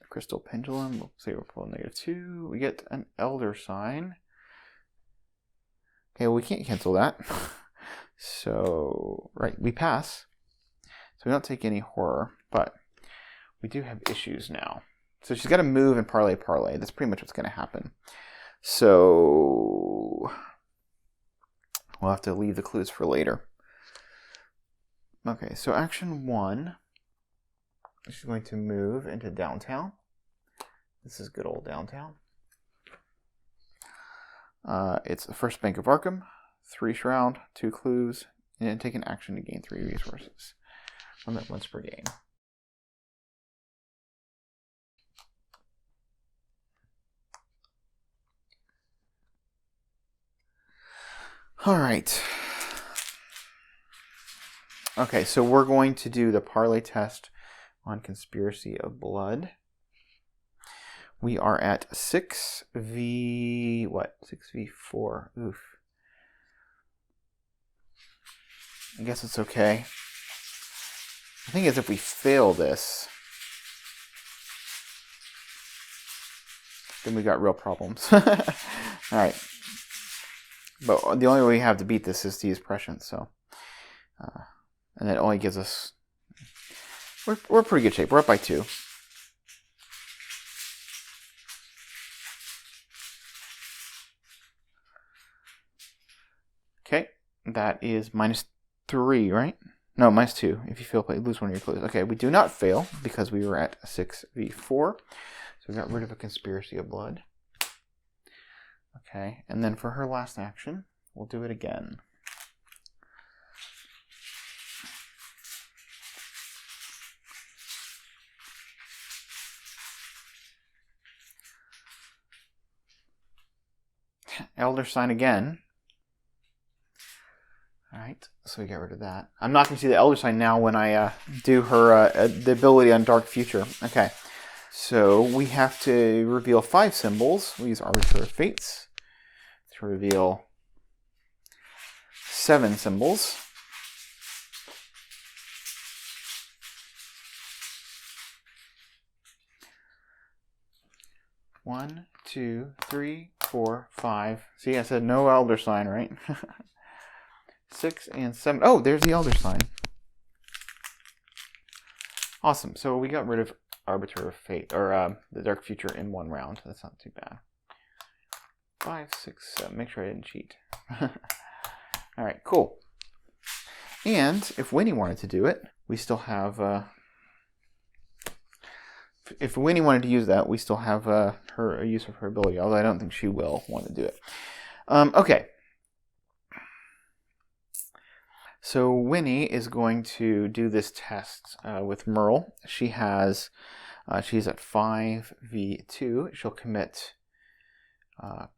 The Crystal Pendulum, we'll say we're pulling -2. We get an Elder Sign. Okay, well, we can't cancel that. So, right, we pass. So we don't take any horror, but we do have issues now. So she's got to move and parlay. That's pretty much what's going to happen. So we'll have to leave the clues for later. Okay, so action 1. She's going to move into downtown. This is good old downtown. It's the first bank of Arkham. 3 shroud, 2 clues, and take an action to gain 3 resources. Limit once per game. Alright. Okay, so we're going to do the Parlay Test on Conspiracy of Blood. We are at 6v... what? 6v4. Oof. I guess it's okay. The thing is, if we fail this, then we got real problems. All right. But the only way we have to beat this is to use prescience, so. And it only gives us... We're in pretty good shape. We're up by 2. Okay. That is -3, right? No, -2. If you fail play, lose one of your clues. Okay, we do not fail because we were at 6v4. So we got rid of a conspiracy of blood. Okay, and then for her last action, we'll do it again. Elder sign again. Alright, so we get rid of that. I'm not going to see the Elder sign now when I do her the ability on Dark Future. Okay, so we have to reveal 5 symbols. We use Arbiter of Fates to reveal 7 symbols. One, 2, 3, 4, 5. See, I said no Elder sign, right? 6 and 7. Oh, there's the Elder sign. Awesome. So we got rid of Arbiter of Fate, or the Dark Future in 1 round. That's not too bad. 5, 6, 7. Make sure I didn't cheat. Alright, cool. And if Wini wanted to do it, we still have... if Wini wanted to use that, we still have a use of her ability, although I don't think she will want to do it. Okay. So Wini is going to do this test with Merle. She's at 5v2. She'll commit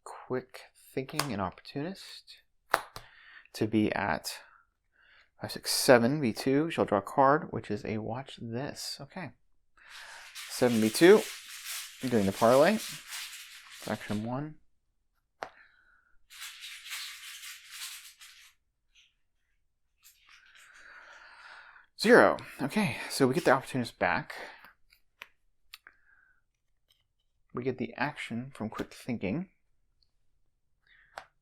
Quick Thinking and Opportunist to be at 5, 6, 7v2. She'll draw a card, which is a Watch This. Okay. 7v2. I'm doing the parlay. Action 1. Zero. Okay, so we get the Opportunist back. We get the action from Quick Thinking,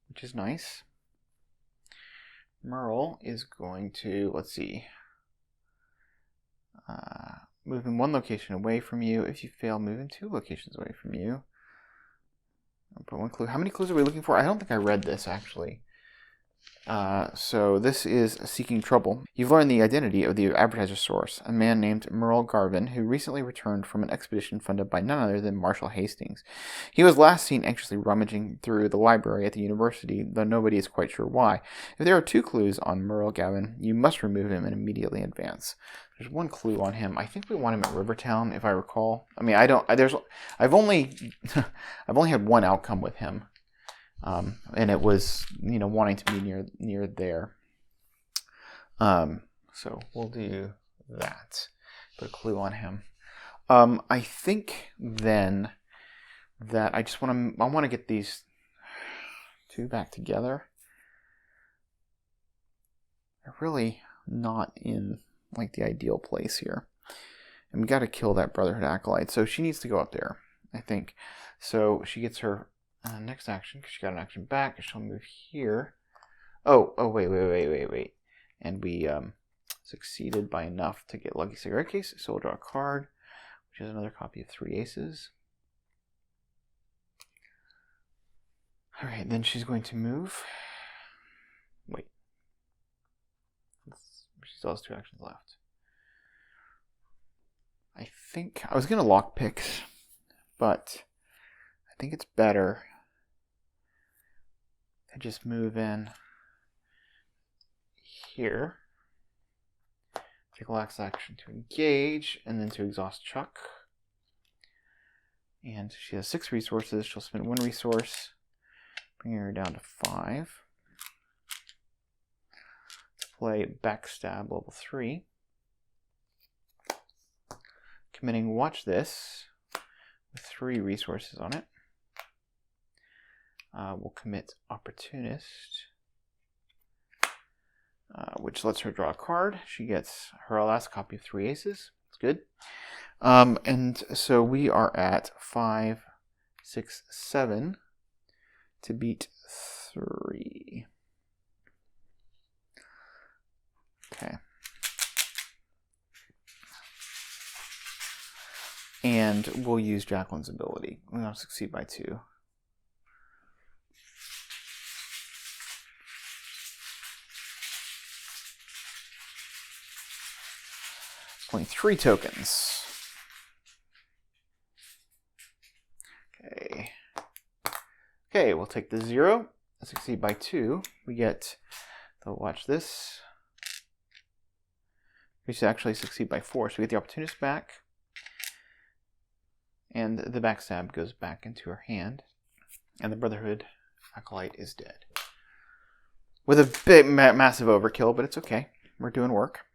which is nice. Merle is going to, let's see, move in 1 location away from you. If you fail, move in 2 locations away from you. I'll put 1 clue. How many clues are we looking for? I don't think I read this, actually. So this is Seeking Trouble. You've learned the identity of the advertiser source, a man named Merle Garvin, who recently returned from an expedition funded by none other than Marshal Hastings. He was last seen anxiously rummaging through the library at the university, though nobody is quite sure why. If there are 2 clues on Merle Garvin, you must remove him and immediately advance. There's 1 clue on him. I think we want him at Rivertown, if I recall. I mean, I've only had 1 outcome with him. And it was, wanting to be near there. So we'll do that. Put a clue on him. I think then that I want to get these 2 back together. They're really not in the ideal place here. And we got to kill that Brotherhood Acolyte. So she needs to go up there, I think. So she gets her next action, because she got an action back. She'll move here. Oh, wait. And we succeeded by enough to get Lucky Cigarette Case. So we'll draw a card, which is another copy of 3 Aces. Alright, then she's going to move. Wait. She still has 2 actions left. I think I was going to lock picks, but I think it's better to just move in here. Take a last action to engage, and then to exhaust Chuck. And she has 6 resources. She'll spend 1 resource, bringing her down to 5. To play Backstab level 3. Committing Watch This with 3 resources on it. We'll commit Opportunist, which lets her draw a card. She gets her last copy of 3 Aces. That's good. And so we are at 5, 6, 7 to beat 3. Okay. And we'll use Jacqueline's ability. We want to succeed by 2. Playing 3 tokens. Okay. Okay, we'll take the 0. Succeed by 2. We get, watch this. We should actually succeed by 4. So we get the opportunist back. And the backstab goes back into her hand. And the Brotherhood Acolyte is dead. With a big, massive overkill, but it's okay. We're doing work.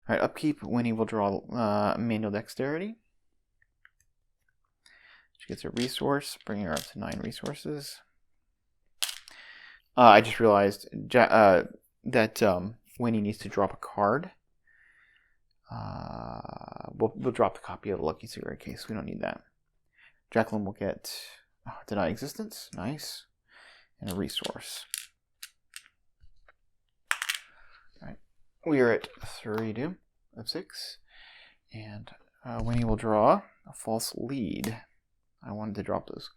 Alright, upkeep. Winnie will draw manual dexterity. She gets a resource, bringing her up to 9 resources. I just realized that Winnie needs to drop a card. We'll drop the copy of the Lucky Cigarette Case. We don't need that. Jacqueline will get Deny Existence. Nice. And a resource. Alright. We are at 3 of 6. And Winnie will draw a false lead. I wanted to drop those.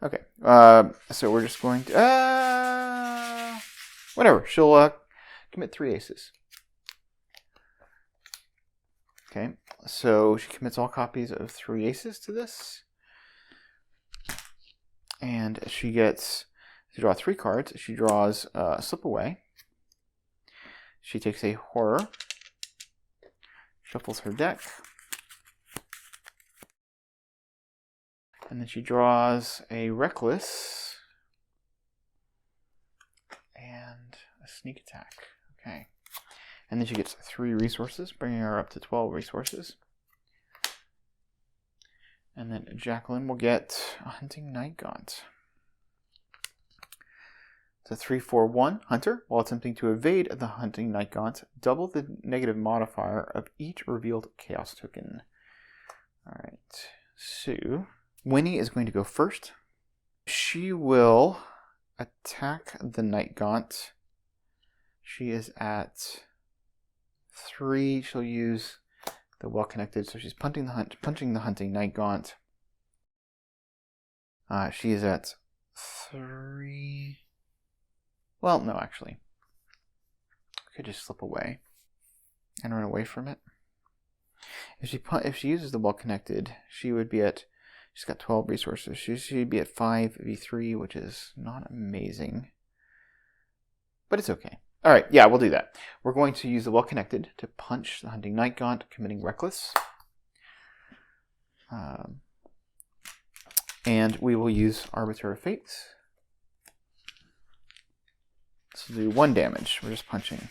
Okay. So we're just going to... whatever. She'll commit 3 aces. Okay. So she commits all copies of 3 aces to this. And she gets to draw 3 cards. She draws Slip Away. She takes a Horror. Shuffles her deck. And then she draws a Reckless and a Sneak Attack. Okay. And then she gets 3 resources, bringing her up to 12 resources. And then Jacqueline will get a Hunting Night Gaunt. It's a 3/4/1 Hunter. While attempting to evade the Hunting Night Gaunt, double the negative modifier of each revealed Chaos token. Alright, so Winnie is going to go first. She will attack the Night Gaunt. She is at 3. She'll use the Well-Connected, so she's punching the Hunting Night Gaunt. She is at 3. Well, no, actually. I could just slip away and run away from it. If she uses the Well-Connected, she would be at... She's got 12 resources. She'd be at 5v3, which is not amazing. But it's okay. Alright, yeah, we'll do that. We're going to use the Well-Connected to punch the Hunting Night Gaunt, committing Reckless. And we will use Arbiter of Fates. So do 1 damage. We're just punching.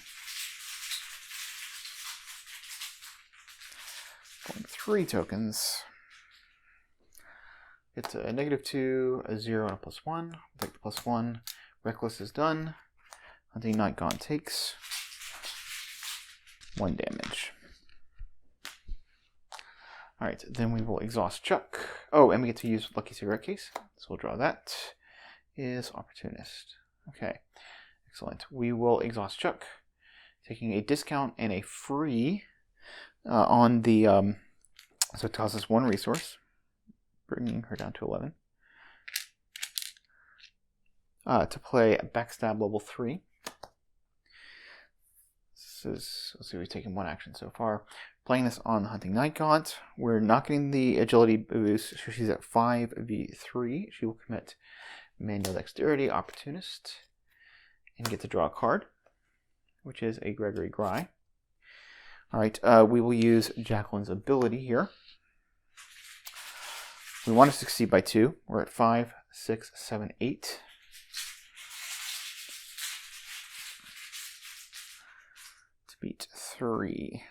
Going 3 tokens. It's a -2, a 0, and a +1. We'll take the +1. Reckless is done. Hunting Night Gaunt takes 1 damage. Alright, then we will exhaust Chuck. Oh, and we get to use Lucky Cigarette Case. So we'll draw that. Is Opportunist. Okay, excellent. We will exhaust Chuck, taking a discount and a free on the... so it costs us 1 resource, bringing her down to 11. To play Backstab level 3. Let's see, we've taken 1 action so far. Playing this on the Hunting Night Gaunt. We're not getting the agility boost, so she's at 5v3. She will commit Manual Dexterity, Opportunist, and get to draw a card, which is a Gregory Gry. Alright, we will use Jacqueline's ability here. We want to succeed by 2. We're at 5, 6, 7, 8. Beat 3.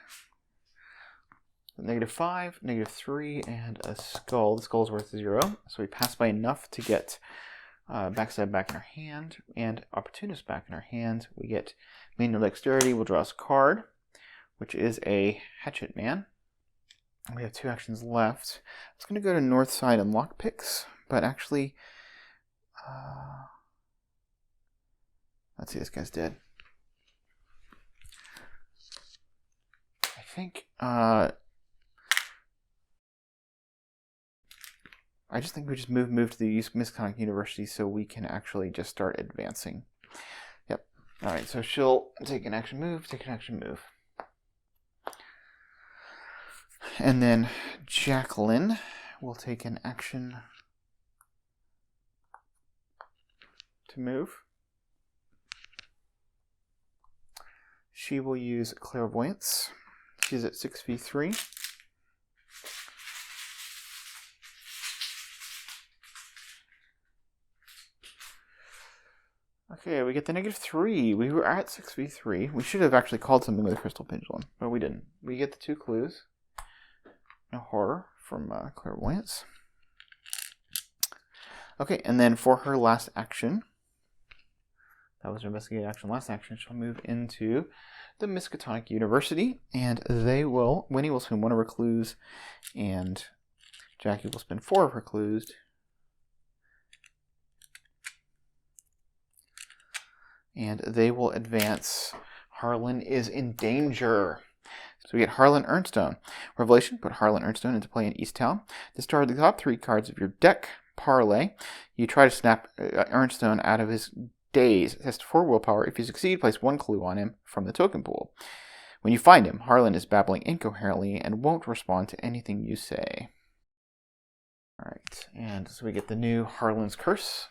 -5, -3, and a skull. The skull is worth 0, so we pass by enough to get Backstab back in our hand and Opportunist back in our hand. We get Manual Dexterity. We'll draw us a card, which is a Hatchet Man. We have 2 actions left. I was going to go to north side and lockpicks, but actually, let's see, this guy's dead. I think, I just think we just move to the Misconduct University so we can actually just start advancing. Yep. All right, so she'll take an action move, take an action move. And then Jacqueline will take an action to move. She will use Clairvoyance. She's at 6v3. Okay, we get the -3. We were at 6v3. We should have actually called something with a Crystal Pendulum, but we didn't. We get the 2 clues. No horror from Clairvoyance. Okay, and then for her last action, that was her investigative action. Last action, she'll move into the Miskatonic University, and Winnie will spend 1 of her clues, and Jackie will spend 4 of her clues. And they will advance. Harlan is in danger. So we get Harlan Earnstone. Revelation, put Harlan Earnstone into play in Easttown. Discard the top 3 cards of your deck. Parlay. You try to snap Earnstone out of his daze. Test 4 willpower. If you succeed, place 1 clue on him from the token pool. When you find him, Harlan is babbling incoherently and won't respond to anything you say. Alright, and so we get the new Harlan's Curse.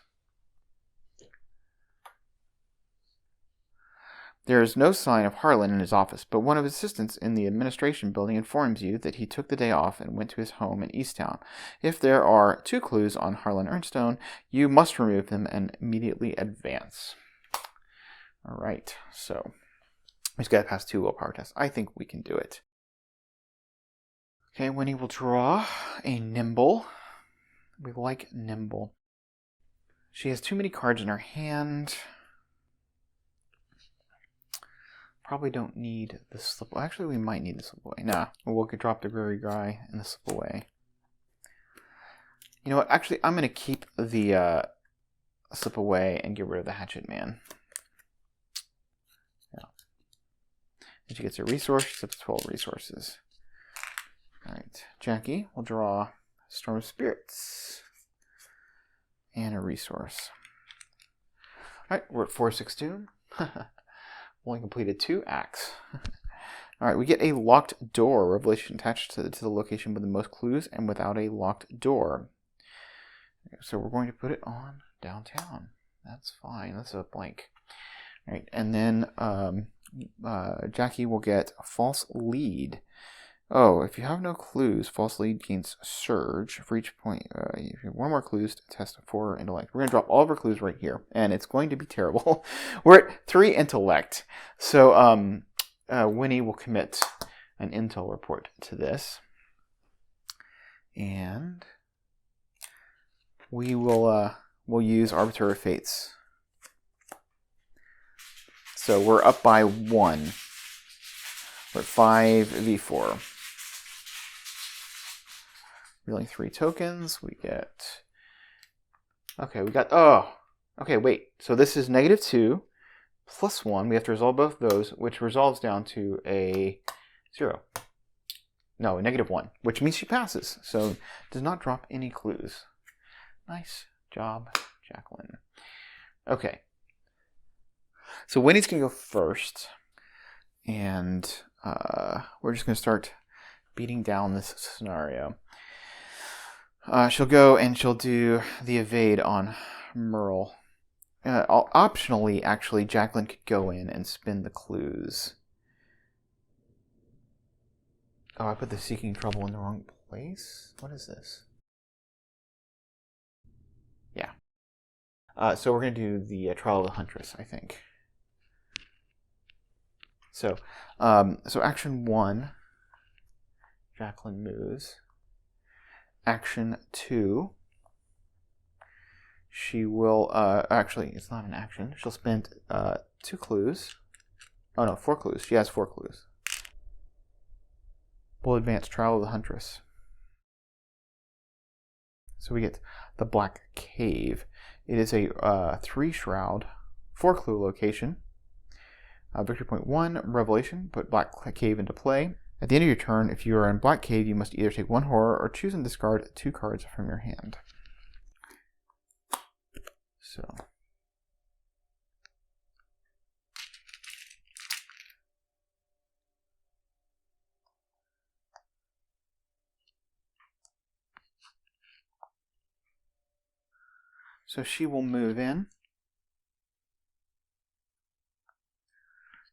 There is no sign of Harlan in his office, but one of his assistants in the administration building informs you that he took the day off and went to his home in Easttown. If there are 2 clues on Harlan Earnstone, you must remove them and immediately advance. Alright, so we just got to pass 2 willpower tests. I think we can do it. Okay, Winnie will draw a Nimble. We like Nimble. She has too many cards in her hand. Probably don't need the slip. Actually, we might need the slip away. Nah, we'll drop the Grey Guy and the slip away. You know what? Actually, I'm going to keep the slip away and get rid of the Hatchet Man. Yeah. And she gets a resource. She's up to 12 resources. Alright. Jackie will draw Storm of Spirits and a resource. Alright, we're at 462. Only completed 2 acts. Alright, we get a locked door. Revelation attached to the location with the most clues and without a locked door. So we're going to put it on downtown. That's fine. That's a blank. Alright, and then Jackie will get a false lead. Oh, if you have no clues, false lead gains surge. For each point, if you have 1 more clues to test 4 intellect. We're going to drop all of our clues right here, and it's going to be terrible. We're at 3 intellect. So Winnie will commit an intel report to this. And we will we'll use Arbiter of Fates. So we're up by 1. We're at 5v4. Reeling 3 tokens. We get... Okay, we got... Oh! Okay, wait. So this is -2 plus 1. We have to resolve both those, which resolves down to a 0. No, a -1, which means she passes. So does not drop any clues. Nice job, Jacqueline. Okay. So Winnie's going to go first. And we're just going to start beating down this scenario. She'll go and she'll do the evade on Merle. Optionally, actually, Jacqueline could go in and spin the clues. Oh, I put the Seeking Trouble in the wrong place? What is this? Yeah. So we're going to do the Trial of the Huntress, I think. So, so action 1, Jacqueline moves. Action 2, she will, actually, it's not an action. She'll spend 2 clues. Oh no, 4 clues. She has 4 clues. We'll advance Trial of the Huntress. So we get the Black Cave. It is a 3-shroud, 4-clue location. Victory point 1, Revelation. Put Black Cave into play. At the end of your turn, if you are in Black Cave, you must either take 1 horror or choose and discard 2 cards from your hand. So she will move in.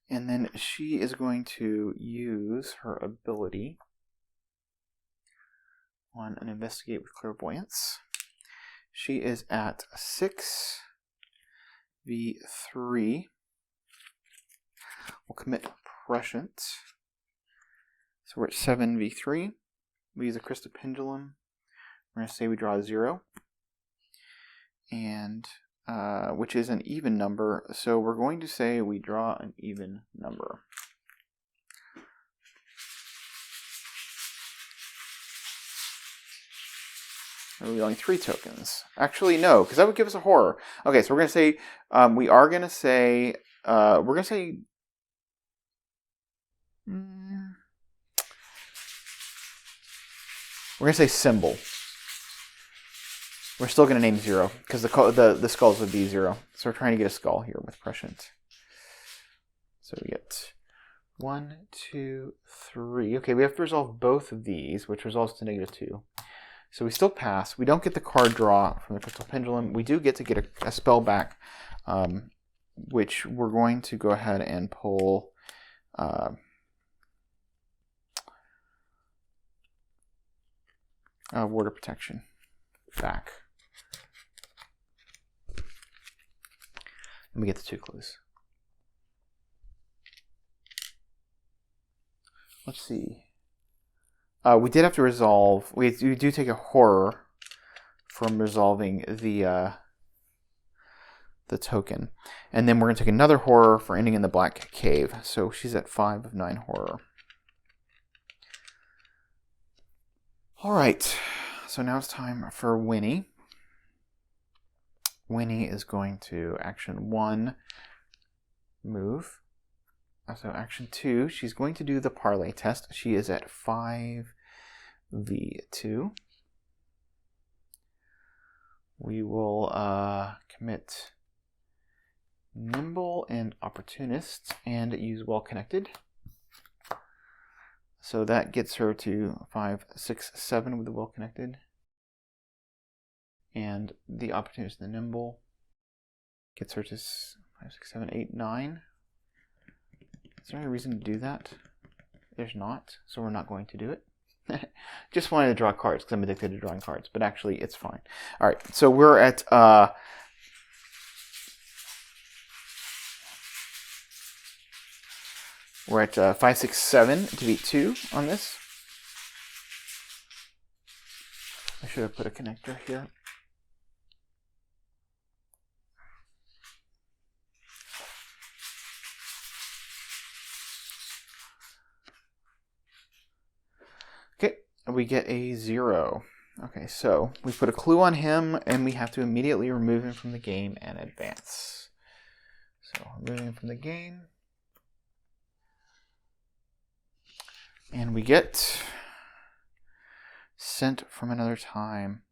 And then she is going to use her ability on an Investigate with Clairvoyance. She is at 6v3. We'll commit Prescient. So we're at 7v3. We use a Crystal Pendulum. We're going to say we draw 0. And which is an even number. So we're going to say we draw an even number. Are we only 3 tokens? Actually, no, because that would give us a horror. Okay, so we're going to say, we're going to say symbol. We're still going to name 0, because the skulls would be 0. So we're trying to get a skull here with Prescient. So we get 1, 2, 3. Okay, we have to resolve both of these, which resolves to -2. So we still pass. We don't get the card draw from the Crystal Pendulum. We do get to get a spell back, which we're going to go ahead and pull Ward of Protection back. And we get the 2 clues. Let's see. We did have to resolve. We do take a horror from resolving the token, and then we're going to take another horror for ending in the Black Cave. So she's at 5 of 9 horror. All right. So now it's time for Wini. Wini is going to action 1, move. So action 2, she's going to do the Parlay Test. She is at 5v2. We will commit Nimble and Opportunist and use Well Connected. So that gets her to 5, 6, 7 with the Well Connected. And the Opportunist and the Nimble gets her to 5, 6, 7, 8, 9. Is there any reason to do that? There's not, so we're not going to do it. Just wanted to draw cards because I'm addicted to drawing cards, but actually it's fine. All right, so we're at 5, 6, 7 to beat 2 on this. I should have put a connector here. Okay, we get a 0. Okay, so we put a clue on him, and we have to immediately remove him from the game and advance. So removing him from the game. And we get Sent from Another Time.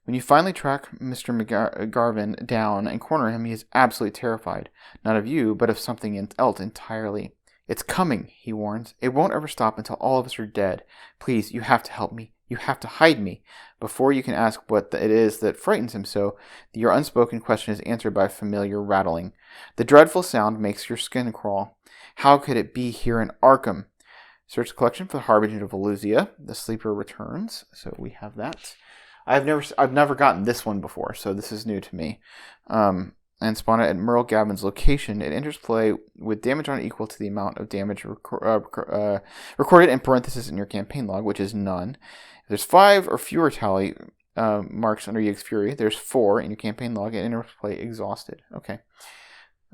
When you finally track Mr. Garvin down and corner him, he is absolutely terrified. Not of you, but of something else entirely. It's coming, he warns. It won't ever stop until all of us are dead. Please, you have to help me. You have to hide me. Before you can ask what it is that frightens him so, your unspoken question is answered by a familiar rattling. The dreadful sound makes your skin crawl. How could it be here in Arkham? Search the collection for the Harbinger of Illusia. The Sleeper returns. So we have that. I've never gotten this one before, so this is new to me. And spawn it at Merle Gavin's location. It enters play with damage on it equal to the amount of damage recorded in parentheses in your campaign log, which is none. If there's 5 or fewer tally marks under EX Fury, there's 4 in your campaign log, and enters play exhausted. Okay.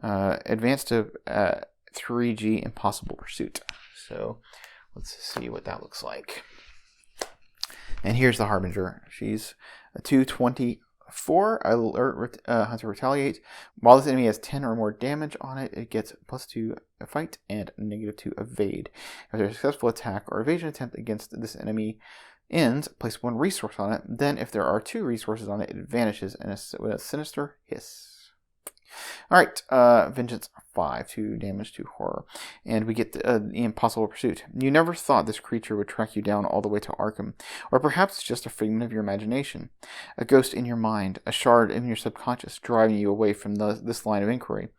Advance to 3G Impossible Pursuit. So Let's see what that looks like. And here's the Harbinger. She's a 224. Alert Hunter Retaliate. While this enemy has 10 or more damage on it, it gets +2 fight and -2 evade. After a successful attack or evasion attempt against this enemy ends, place 1 resource on it. Then, if there are 2 resources on it, it vanishes with a sinister hiss. Alright, Vengeance 5, 2 damage to horror. And we get the Impossible Pursuit. You never thought this creature would track you down all the way to Arkham. Or perhaps it's just a figment of your imagination. A ghost in your mind, a shard in your subconscious, driving you away from this line of inquiry.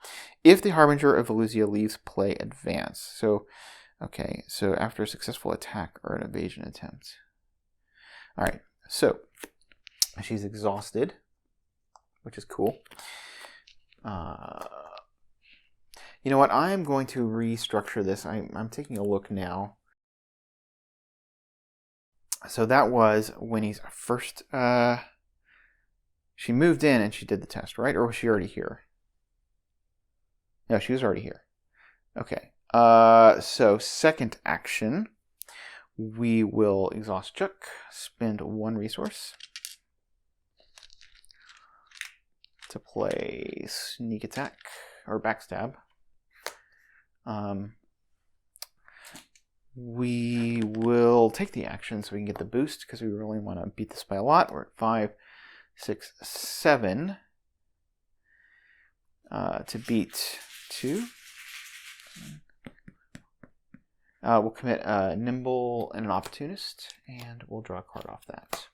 If the Harbinger of Velusia leaves play, advance. So, okay, so after a successful attack or an evasion attempt. Alright, so she's exhausted, which is cool. You know what? I'm going to restructure this. I'm taking a look now. So that was Winnie's first. She moved in and she did the test, right? Or was she already here? No, she was already here. Okay. So second action, we will exhaust Chuck, spend 1 resource to play Sneak Attack or Backstab. We will take the action so we can get the boost because we really want to beat this by a lot. We're at 5, 6, 7 to beat 2. We'll commit a Nimble and an Opportunist, and we'll draw a card off that.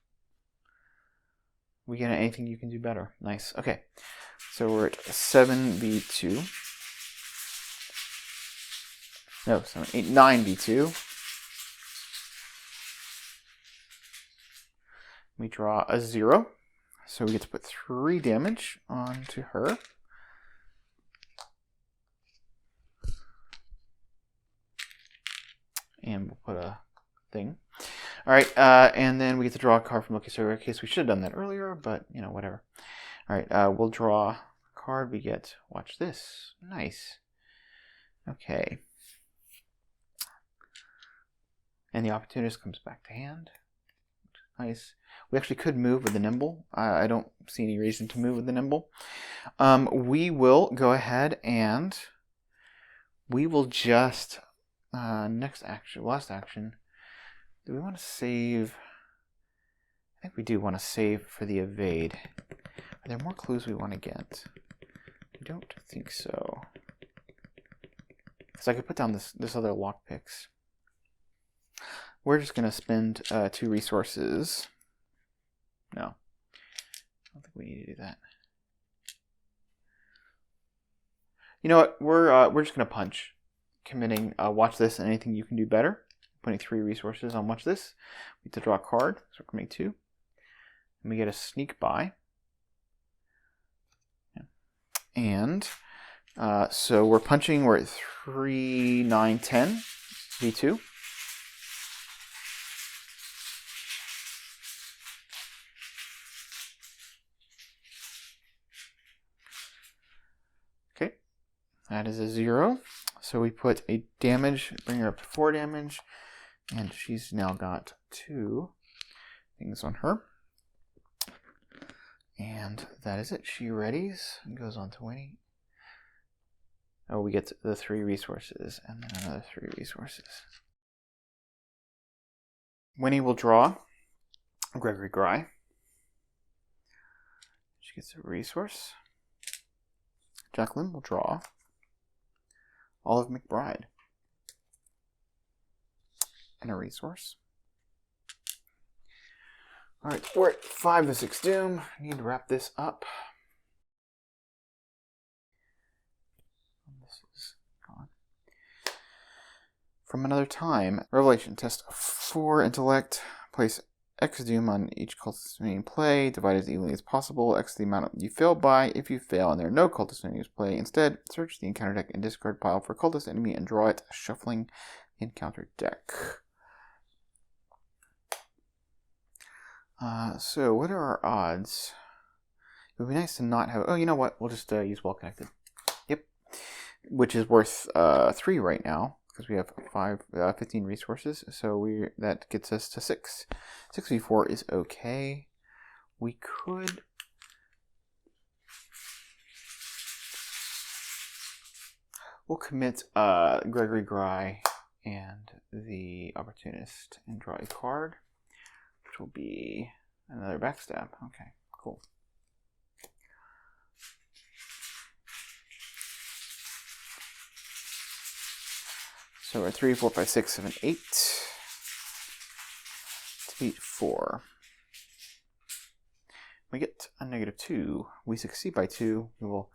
We get anything you can do better. Nice. Okay. So we're at 7v2. No, 7, 8, 9v2. We draw a 0. So we get to put 3 damage onto her. And we'll put a thing. All right, and then we get to draw a card from Lucky Server. In case we should have done that earlier, but, you know, whatever. All right, we'll draw a card. We get, watch this. Nice. Okay. And the Opportunist comes back to hand. Nice. We actually could move with the Nimble. I don't see any reason to move with the Nimble. We will go ahead and we will just, last action. Do we want to save? I think we do want to save for the evade. Are there more clues we want to get? I don't think so. Because I could put down this other lockpicks. We're just going to spend 2 resources. No. I don't think we need to do that. You know what? We're just going to punch. Committing watch this and anything you can do better. Putting 3 resources on watch this. We get to draw a card. So we're committing 2. And we get a sneak by. Yeah. And so we're punching. We're at 3, 9, 10. V2. Okay. That is a 0. So we put a damage, bring her up to 4 damage, and she's now got 2 things on her. And that is it. She readies and goes on to Winnie. Oh, we get the 3 resources and then another 3 resources. Winnie will draw Gregory Gry. She gets a resource. Jacqueline will draw Olive McBride and a resource. Alright, we're at 5 to 6 doom. I need to wrap this up. This is gone. From Another Time. Revelation. Test 4 intellect. Place X doom on each cultist enemy play. Divide as evenly as possible. X the amount you failed by. If you fail and there are no cultist enemies play, instead search the encounter deck and discard pile for cultist enemy and draw it, shuffling the encounter deck. So what are our odds? It would be nice to not have. Oh, you know what? We'll just use Well Connected. Yep, which is worth 3 right now. because we have 15 resources. So that gets us to 6. 6v4 is okay. We could... We'll commit Gregory Gry and the Opportunist and draw a card, which will be another backstab. Okay, cool. So we're 3, 4, 5, 6, 7, 8. Defeat 4. We get a -2. We succeed by 2. We will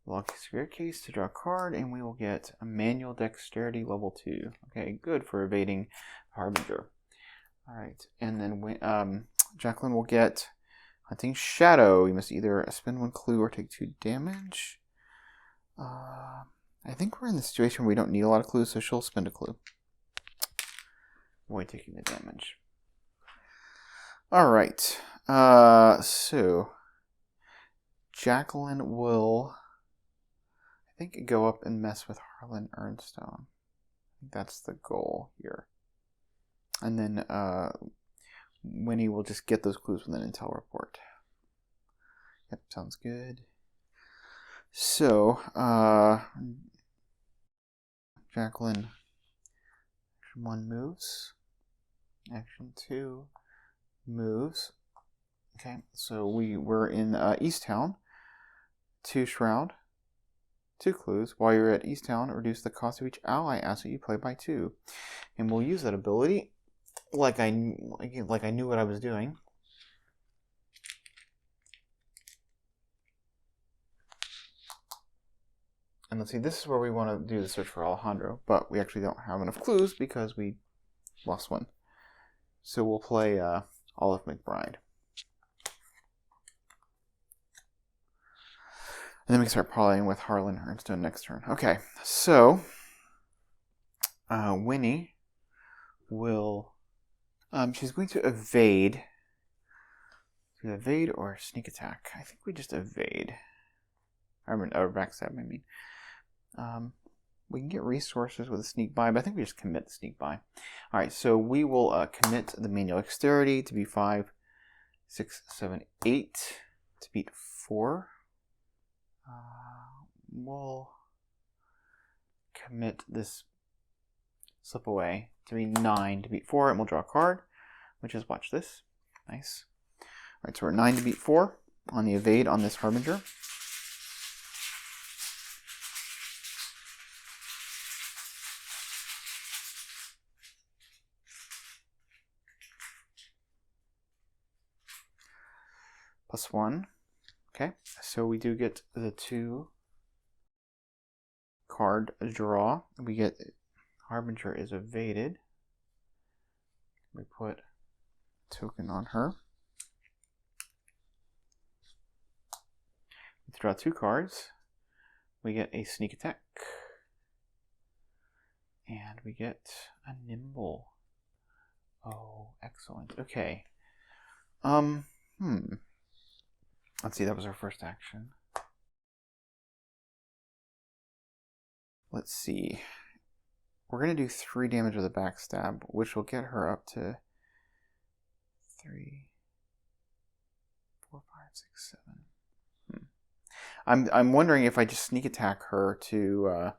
log severe case to draw a card, and we will get a manual dexterity level 2. Okay, good for evading Harbinger. Alright, and then Jacqueline will get Hunting Shadow. You must either spend 1 clue or take 2 damage. I think we're in the situation where we don't need a lot of clues, so she'll spend a clue. Avoid taking the damage. Alright, so Jacqueline will, I think, go up and mess with Harlan Ernstone. I think that's the goal here. And then Winnie will just get those clues with an intel report. Yep, sounds good. So, Jacqueline, action 1 moves. Action 2 moves. Okay, so we're in Easttown. 2 Shroud. 2 clues. While you're at Easttown, reduce the cost of each ally asset you play by 2. And we'll use that ability like I knew what I was doing. And let's see, this is where we want to do the search for Alejandro, but we actually don't have enough clues because we lost 1. So we'll play Olive McBride. And then we can start parlaying with Harlan Ernstone next turn. Okay, so Winnie will... she's going to evade. Evade or sneak attack? I think we just evade. Or backstab, I mean. We can get resources with a sneak buy, but I think we just commit the sneak buy. Alright, so we will commit the manual dexterity to be 5, 6, 7, 8 to beat 4. We'll commit this slip away to be 9 to beat 4, and we'll draw a card, which is, watch this. Nice. Alright, so we're 9 to beat 4 on the evade on this Harbinger. +1. Okay, so we do get the 2 card draw. We get Harbinger is evaded. We put a token on her. We draw 2 cards. We get a sneak attack. And we get a nimble. Oh, excellent. Okay. Let's see, that was our first action. Let's see. We're going to do 3 damage with a backstab, which will get her up to 3, 4, 5, 6, 7. I'm wondering if I just sneak attack her to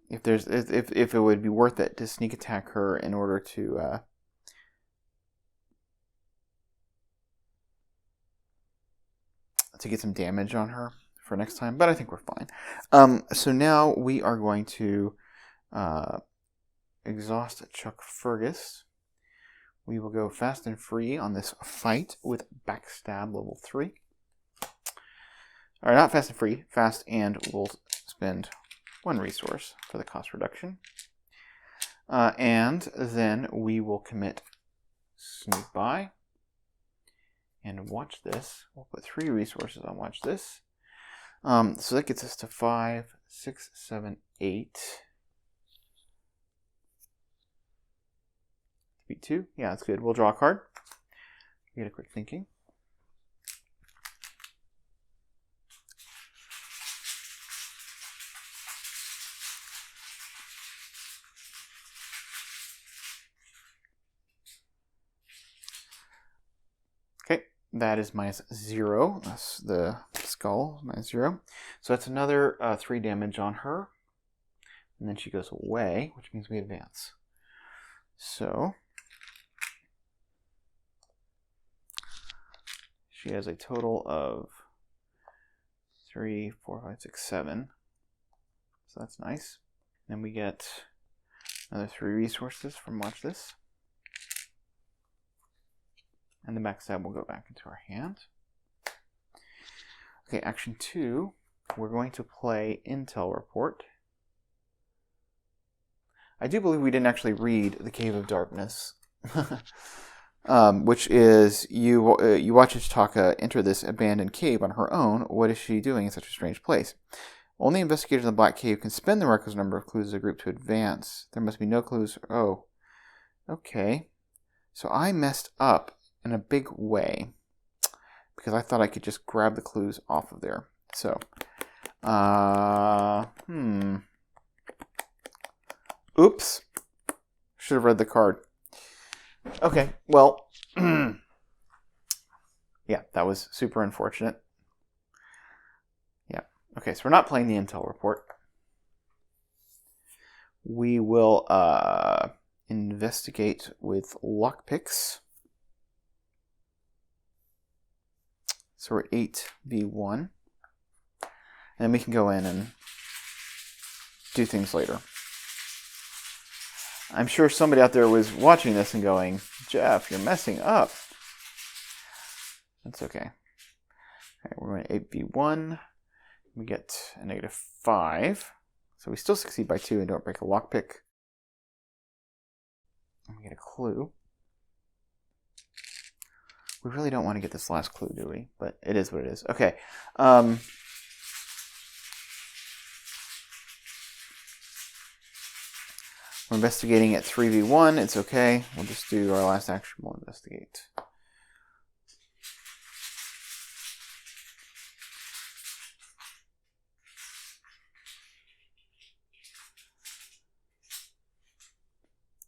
if it would be worth it to sneak attack her in order to get some damage on her for next time, but I think we're fine. So now we are going to exhaust Chuck Fergus. We will go fast and free on this fight with backstab level 3. Or not fast and free, fast, and we'll spend 1 resource for the cost reduction. And then we will commit sneak by. And watch this. We'll put 3 resources on watch this. So that gets us to 5, 6, 7, 8. Beat 2. Yeah, that's good. We'll draw a card. Get a quick thinking. that is -0. That's the skull, -0. So that's another 3 damage on her. And then she goes away, which means we advance. So she has a total of 3, 4, 5, 6, 7. So that's nice. Then we get another 3 resources from Watch This. And the backstab will go back into our hand. Okay, action 2. We're going to play Intel Report. I do believe we didn't actually read The Cave of Darkness. Which is, you watch Chitaka enter this abandoned cave on her own. What is she doing in such a strange place? Only investigators in the Black Cave can spend the requisite number of clues as a group to advance. There must be no clues. Oh. Okay. So I messed up in a big way, because I thought I could just grab the clues off of there. So, oops. Should have read the card. Okay, well, yeah, that was super unfortunate. Yeah, okay, so we're not playing the Intel Report. We will investigate with lockpicks. So we're 8v1. And then we can go in and do things later. I'm sure somebody out there was watching this and going, Jeff, you're messing up. That's okay. Okay, we're going to 8v1. We get a -5. So we still succeed by 2 and don't break a lockpick. And we get a clue. We really don't want to get this last clue, do we? But it is what it is. Okay. We're investigating at 3v1. It's okay. We'll just do our last action. We'll investigate.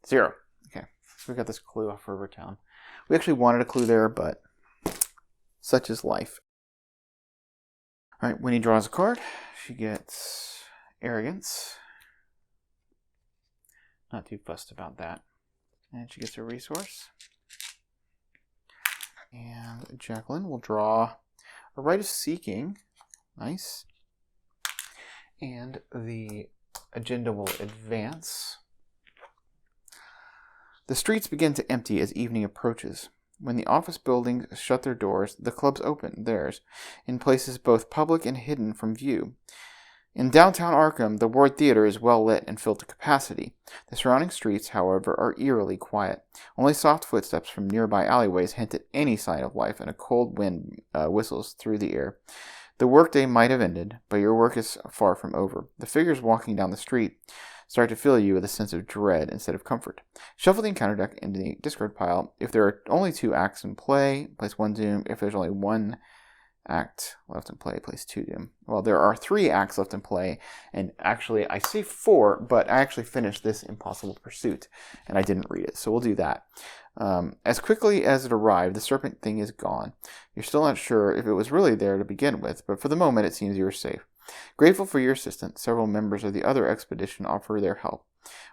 Zero. Okay. So we got this clue off Rivertown. We actually wanted a clue there, but such is life. All right, Winnie draws a card. She gets Arrogance. Not too fussed about that. And she gets a resource. And Jacqueline will draw a Rite of Seeking. Nice. And the agenda will advance. The streets begin to empty as evening approaches. When the office buildings shut their doors, the clubs open theirs, in places both public and hidden from view. In downtown Arkham, the Ward Theater is well lit and filled to capacity. The surrounding streets, however, are eerily quiet. Only soft footsteps from nearby alleyways hint at any sign of life, and a cold wind whistles through the air. The workday might have ended, but your work is far from over. The figures walking down the street start to fill you with a sense of dread instead of comfort. Shuffle the encounter deck into the discard pile. If there are only 2 acts in play, place 1 doom. If there's only 1 act left in play, place 2 doom. Well, there are 3 acts left in play, and actually I say 4, but I actually finished this Impossible Pursuit, and I didn't read it, so we'll do that. As quickly as it arrived, the serpent thing is gone. You're still not sure if it was really there to begin with, but for the moment it seems you are safe. Grateful for your assistance, several members of the other expedition offer their help.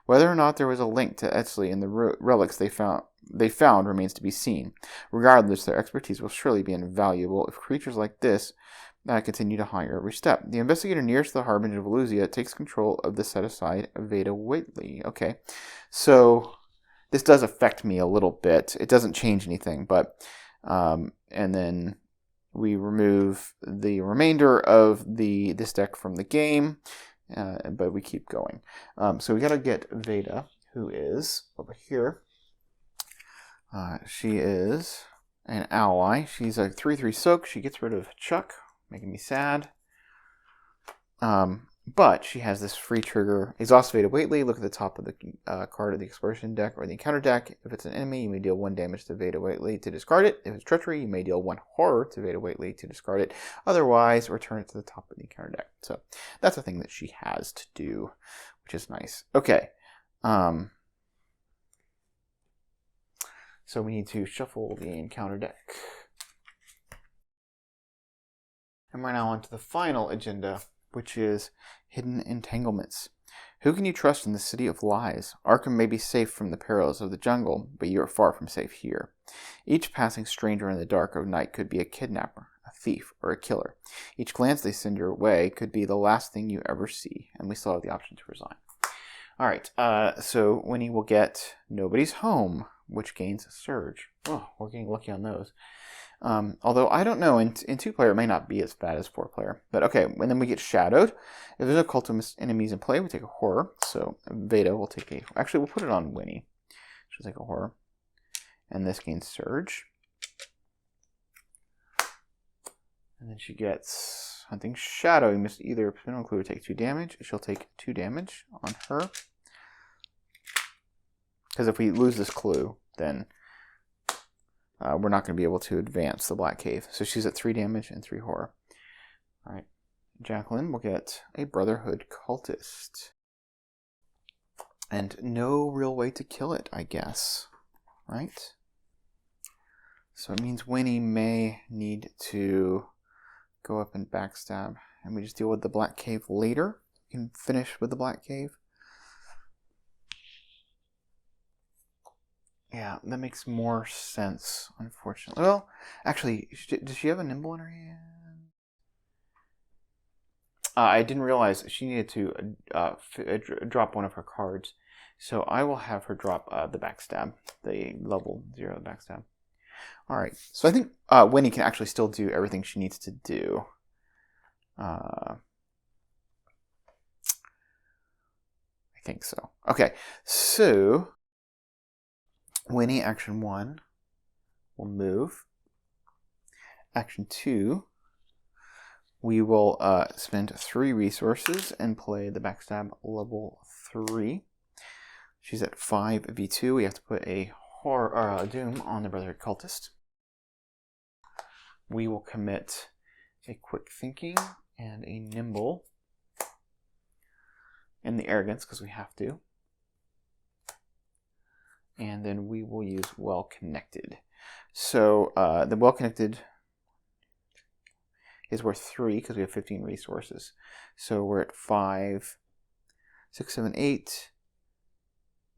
Whether or not there was a link to Etzli and the relics they found remains to be seen. Regardless, their expertise will surely be invaluable if creatures like this continue to hire every step. The investigator nearest the Harbinger of Eluzia takes control of the set-aside Veda Whately. Okay, so this does affect me a little bit. It doesn't change anything, but and then we remove the remainder of this deck from the game, but we keep going. So we got to get Veda, who is over here. She is an ally. She's a 3/3 soak. She gets rid of Chuck, making me sad. But she has this free trigger. Exhaust Veda Whately. Look at the top of the card of the exploration deck or the encounter deck. If it's an enemy, you may deal 1 damage to Veda Whately to discard it. If it's treachery, you may deal 1 horror to Veda Whately to discard it. Otherwise, return it to the top of the encounter deck. So that's a thing that she has to do, which is nice. Okay. So we need to shuffle the encounter deck. And we're now on to the final agenda, which is Hidden Entanglements. Who can you trust in the City of Lies? Arkham may be safe from the perils of the jungle, but you are far from safe here. Each passing stranger in the dark of night could be a kidnapper, a thief, or a killer. Each glance they send your way could be the last thing you ever see, and we still have the option to resign. Alright, so Winnie will get Nobody's Home, which gains a surge. Oh, we're getting lucky on those. Although, I don't know, in 2-player it may not be as bad as 4-player. But okay, and then we get Shadowed. If there's no cultist enemies in play, we take a Horror. So Veda will take a... Actually, we'll put it on Winnie. She'll take a Horror. And this gains Surge. And then she gets Hunting Shadow. You must either spin on clue or take 2 damage. She'll take 2 damage on her. Because if we lose this clue, then... we're not going to be able to advance the Black Cave. So she's at 3 damage and 3 horror. Alright. Jacqueline will get a Brotherhood Cultist. And no real way to kill it, I guess. Right? So it means Winnie may need to go up and backstab. And we just deal with the Black Cave later. We can finish with the Black Cave. Yeah, that makes more sense, unfortunately. Well, actually, does she have a nimble in her hand? I didn't realize she needed to drop one of her cards. So I will have her drop the backstab, the level 0 backstab. Alright, so I think Winnie can actually still do everything she needs to do. I think so. Okay, so... Winnie, action 1, will move. Action 2, we will spend 3 resources and play the backstab level 3. She's at 5v2. We have to put a Doom on the Brotherhood Cultist. We will commit a Quick Thinking and a Nimble. And the Arrogance, because we have to. And then we will use Well Connected. So the Well Connected is worth 3 because we have 15 resources. So we're at 5, 6, 7, 8,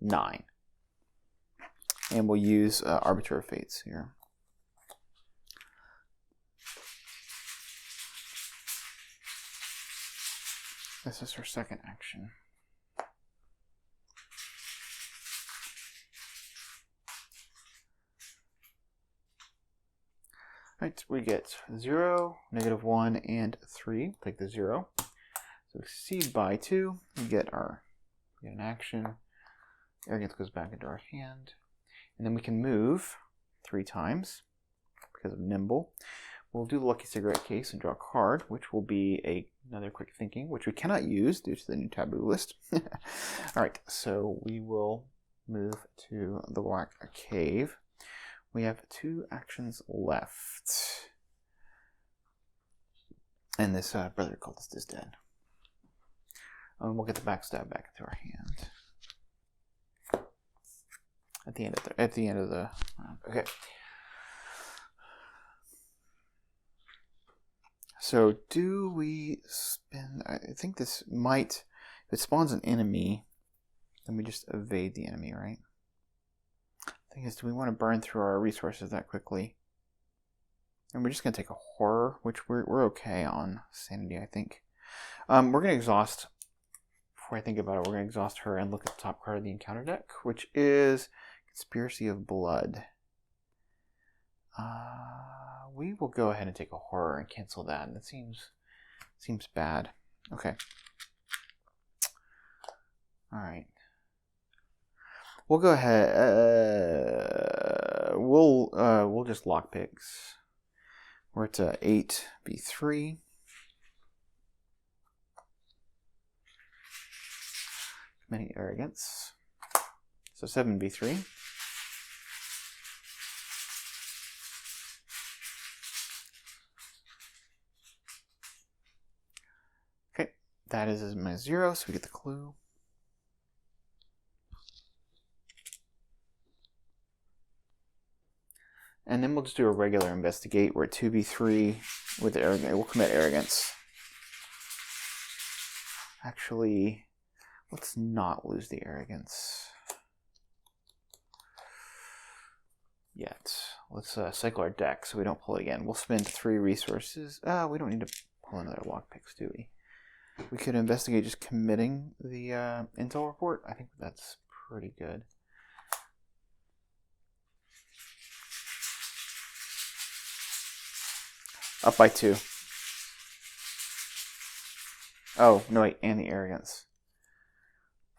9. And we'll use Arbiter of Fates here. This is her second action. Right, we get 0, -1, and 3. Take the 0. So we succeed by 2. We get an action. Arrogance goes back into our hand. And then we can move 3 times because of Nimble. We'll do the Lucky Cigarette case and draw a card, which will be another Quick Thinking, which we cannot use due to the new taboo list. Alright, so we will move to the Black Cave. We have 2 actions left. And this Brotherhood Cultist is dead. And we'll get the backstab back into our hand. At the end of the round. Okay. So do we spin? I think this might, if it spawns an enemy, then we just evade the enemy, right? Thing is, do we want to burn through our resources that quickly? And we're just going to take a Horror, which we're okay on Sanity, I think. We're going to exhaust, before I think about it, we're going to exhaust her and look at the top card of the encounter deck, which is Conspiracy of Blood. We will go ahead and take a Horror and cancel that. And that seems bad. Okay. Alright. We'll go ahead. We'll just lockpicks. We're at 8v3. Many Arrogance. So 7v3. Okay, that is my 0, so we get the clue. And then we'll just do a regular investigate. We're at 2v3 with arrogance. We'll commit arrogance. Actually, let's not lose the arrogance yet. Let's cycle our deck so we don't pull it again. We'll spend 3 resources. We don't need to pull another lockpicks, do we? We could investigate just committing the intel report. I think that's pretty good. Up by 2. Oh, no, wait, and the arrogance.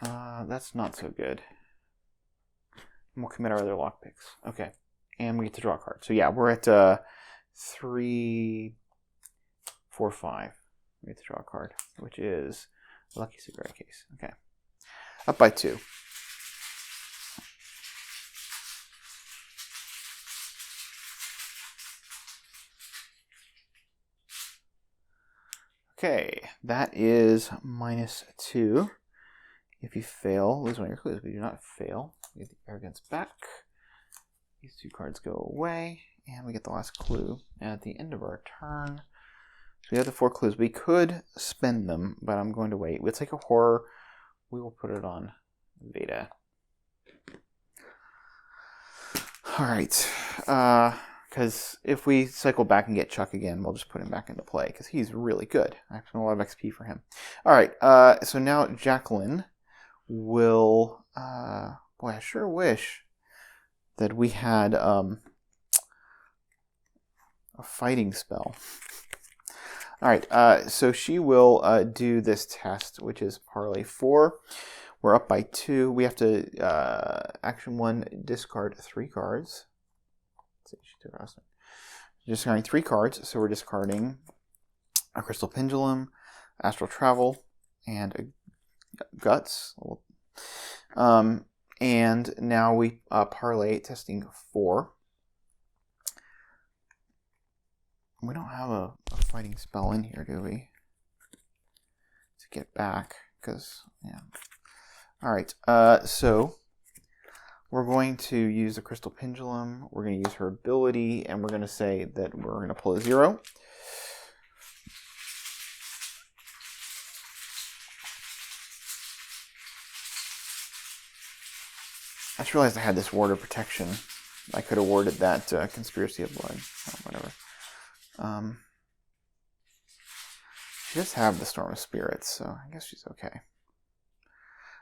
That's not so good. And we'll commit our other lockpicks. Okay, and we get to draw a card. So yeah, we're at 3, 4, 5. We get to draw a card, which is a lucky cigarette case. Okay, up by 2. Okay, that is -2. If you fail, lose one of your clues. We do not fail. We get the arrogance back. These 2 cards go away, and we get the last clue. And at the end of our turn, so we have the 4 clues. We could spend them, but I'm going to wait. We'll take a horror. We will put it on Veda. All right. Because if we cycle back and get Chuck again, we'll just put him back into play because he's really good. I have a lot of XP for him. All right, so now Jacqueline will... boy, I sure wish that we had a fighting spell. All right, so she will do this test, which is Parlay 4. We're up by 2. We have to, action 1, discard 3 cards. Discarding 3 cards, so we're discarding a Crystal Pendulum, Astral Travel, and Guts. And now we parlay testing 4. We don't have a fighting spell in here, do we? To get back, because, yeah. All right, so we're going to use the Crystal Pendulum, we're going to use her ability, and we're going to say that we're going to pull a 0. I just realized I had this ward of protection. I could have warded that Conspiracy of Blood. Oh, whatever. She does have the Storm of Spirits, so I guess she's okay.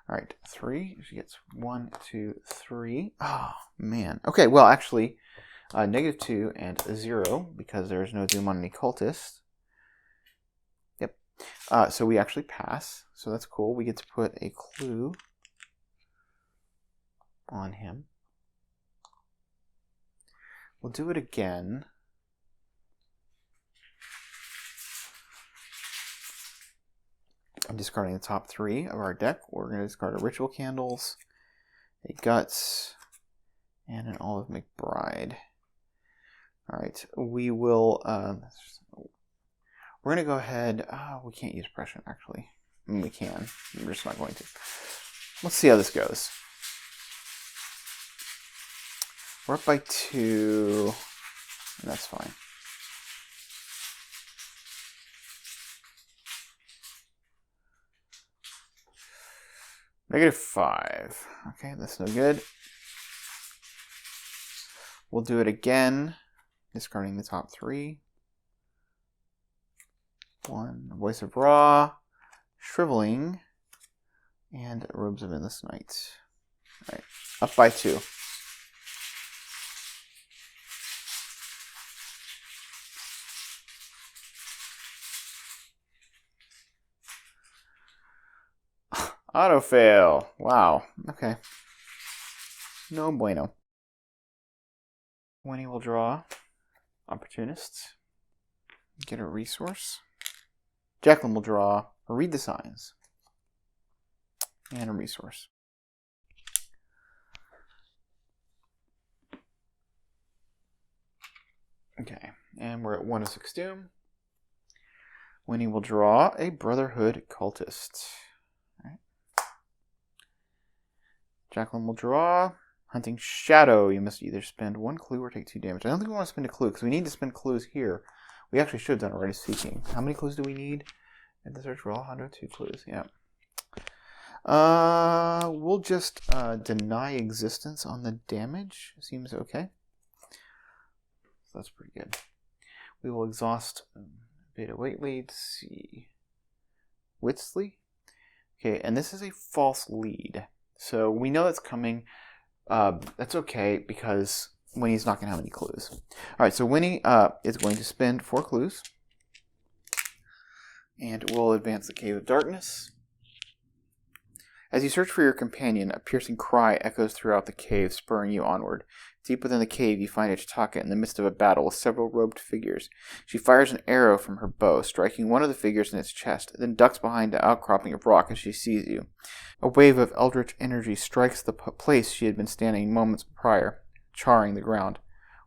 All right, 3. She gets 1, 2, 3. Oh, man. Okay, well, actually, -2 and 0, because there's no Doom on any cultist. Yep. So we actually pass, so that's cool. We get to put a clue on him. We'll do it again. I'm discarding the top 3 of our deck. We're going to discard a Ritual Candles, a Guts, and an Olive McBride. Alright, we will... we're going to go ahead... we can't use Prescient, actually. I mean, we can. We're just not going to. Let's see how this goes. We're up by 2, and that's fine. -5. Okay, that's no good. We'll do it again, discarding the top 3. 1, Voice of Ra, Shriveling, and Robes of Endless Night. All right, up by 2. Auto fail. Wow. Okay. No bueno. Wini will draw Opportunists. Get a resource. Jacqueline will draw Read the Signs. And a resource. Okay. And we're at 1 of 6 Doom. Wini will draw a Brotherhood Cultist. Jacqueline will draw Hunting Shadow. You must either spend 1 clue or take 2 damage. I don't think we want to spend a clue because we need to spend clues here. We actually should have done already seeking. How many clues do we need in the search for Alejandro? 2 clues, yeah. We'll just deny existence on the damage. Seems okay. So that's pretty good. We will exhaust Beta Waitley to see Witsley. Okay, and this is a false lead. So we know that's coming. That's okay because Winnie's not going to have any clues. Alright, so Winnie is going to spend 4 clues. And we'll advance the Cave of Darkness. As you search for your companion, a piercing cry echoes throughout the cave, spurring you onward. Deep within the cave, you find Ichitaka in the midst of a battle with several robed figures. She fires an arrow from her bow, striking one of the figures in its chest, then ducks behind an outcropping of rock as she sees you. A wave of eldritch energy strikes the place she had been standing moments prior, charring the ground.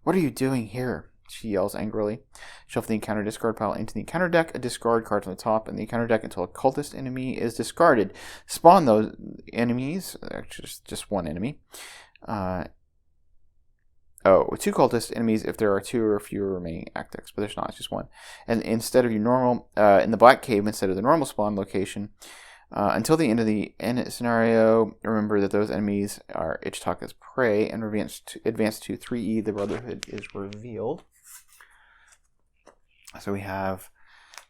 "What are you doing here?" she yells angrily. Shuffle the encounter discard pile into the encounter deck, a discard card on the top, and the encounter deck until a cultist enemy is discarded. Spawn those enemies, actually just one enemy. 2 cultist enemies if there are 2 or fewer remaining act decks, but there's not, it's just 1. And instead of your normal, in the black cave, instead of the normal spawn location, until the end of the end scenario, remember that those enemies are Ichitaka's prey, and advance to 3E, the Brotherhood is revealed. So we have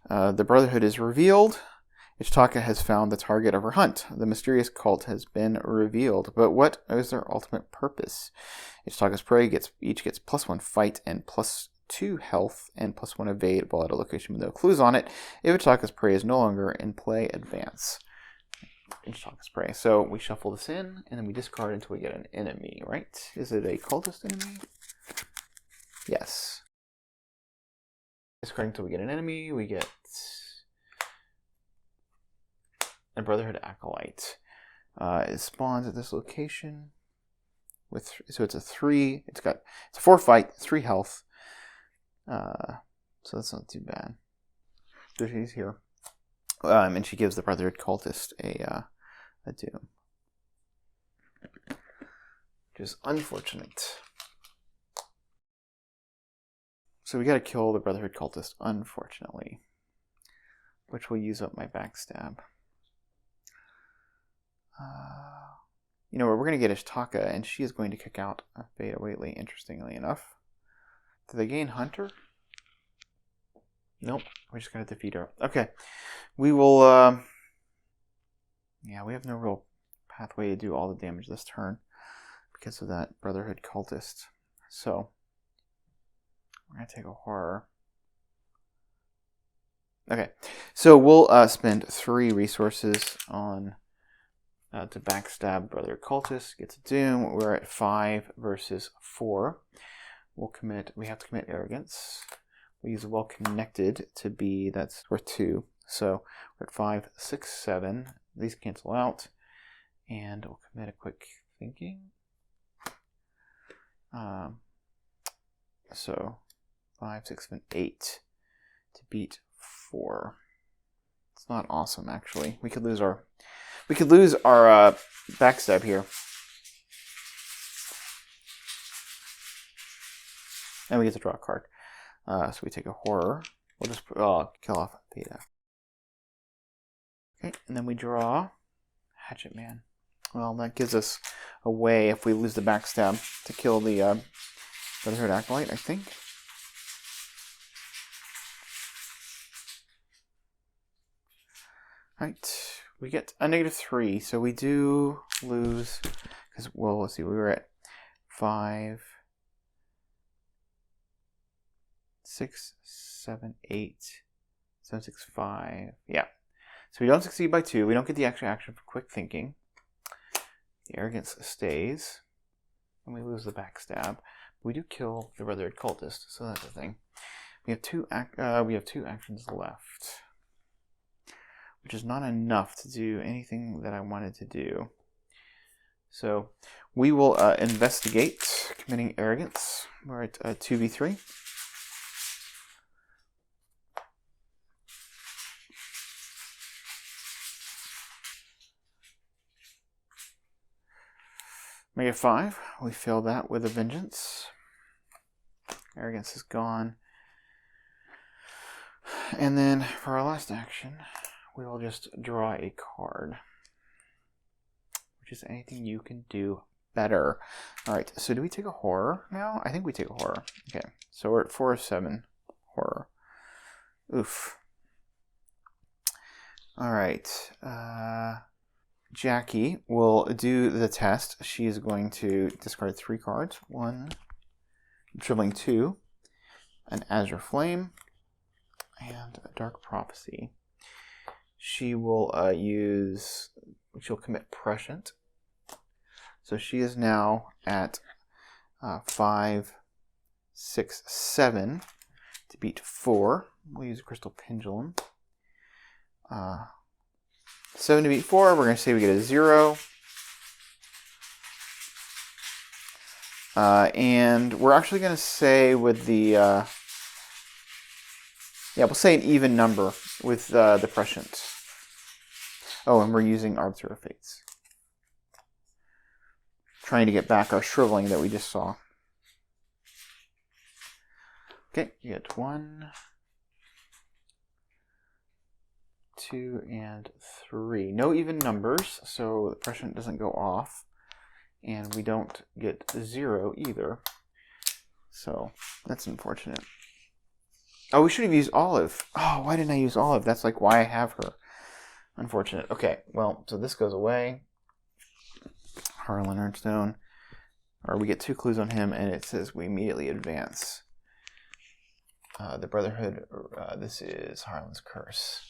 the Brotherhood is revealed. Ichitaka has found the target of her hunt. The mysterious cult has been revealed. But what is their ultimate purpose? Ichitaka's prey each gets +1 fight and +2 health and +1 evade while at a location with no clues on it. If Ichitaka's prey is no longer in play, advance. Ichitaka's prey. So we shuffle this in, and then we discard until we get an enemy, right? Is it a cultist enemy? Yes. Discarding until we get an enemy, we get a Brotherhood Acolyte. It spawns at this location so it's a 3. It's a 4 fight, 3 health. So that's not too bad. So she's here, and she gives the Brotherhood Cultist a doom, which is unfortunate. So we got to kill the Brotherhood Cultist, unfortunately, which will use up my backstab. You know, we're going to get Ichitaka, and she is going to kick out Beta Waitley, interestingly enough. Do they gain Hunter? Nope, we're just going to defeat her. Okay, we will, yeah, we have no real pathway to do all the damage this turn because of that Brotherhood Cultist. So, we're going to take a horror. Okay, so we'll spend 3 resources on to backstab Brotherhood Cultist. Gets a doom. We're at 5 versus 4. We have to commit arrogance. We use well connected to be, that's worth 2. So we're at 5, 6, 7. These cancel out. And we'll commit a quick thinking. So 5, 6, 7, 8 to beat 4. It's not awesome, actually. We could lose our backstab here. And we get to draw a card. So we take a horror. We'll just kill off Beta. Okay, and then we draw Hatchet Man. Well, that gives us a way, if we lose the backstab, to kill the Brotherhood Acolyte, I think. Right, we get a -3, so we do lose, because, well, let's see, we were at 5, 6, 7, 8, 7, 6, 5, yeah. So we don't succeed by 2, we don't get the extra action for quick thinking. The arrogance stays, and we lose the backstab. We do kill the Brotherhood Cultist, so that's the thing. We have 2 actions left, which is not enough to do anything that I wanted to do. So we will investigate, committing arrogance. We're at 2v3. -5. We failed that with a vengeance. Arrogance is gone. And then for our last action, we will just draw a card. Which is anything you can do better. Alright, so do we take a horror now? I think we take a horror. Okay, so we're at 4 of 7 horror. Oof. Alright, Jackie will do the test. She is going to discard 3 cards. 1, dribbling 2, an Azure Flame, and a Dark Prophecy. She will she'll commit Prescient. So she is now at 5, 6, 7 to beat 4. We'll use a Crystal Pendulum. 7 to beat 4. We're going to say we get a 0. And we're actually going to say with the... yeah, we'll say an even number with the Prescient. Oh, and we're using Arbiter of Fates. Trying to get back our shriveling that we just saw. Okay, you get 1, 2, and 3. No even numbers, so the Prescient doesn't go off. And we don't get 0 either. So, that's unfortunate. Oh, we should have used Olive. Oh, why didn't I use Olive? That's like why I have her. Unfortunate. Okay, well, so this goes away. Harlan Earnstone. Or we get 2 clues on him, and it says we immediately advance. The Brotherhood, this is Harlan's Curse.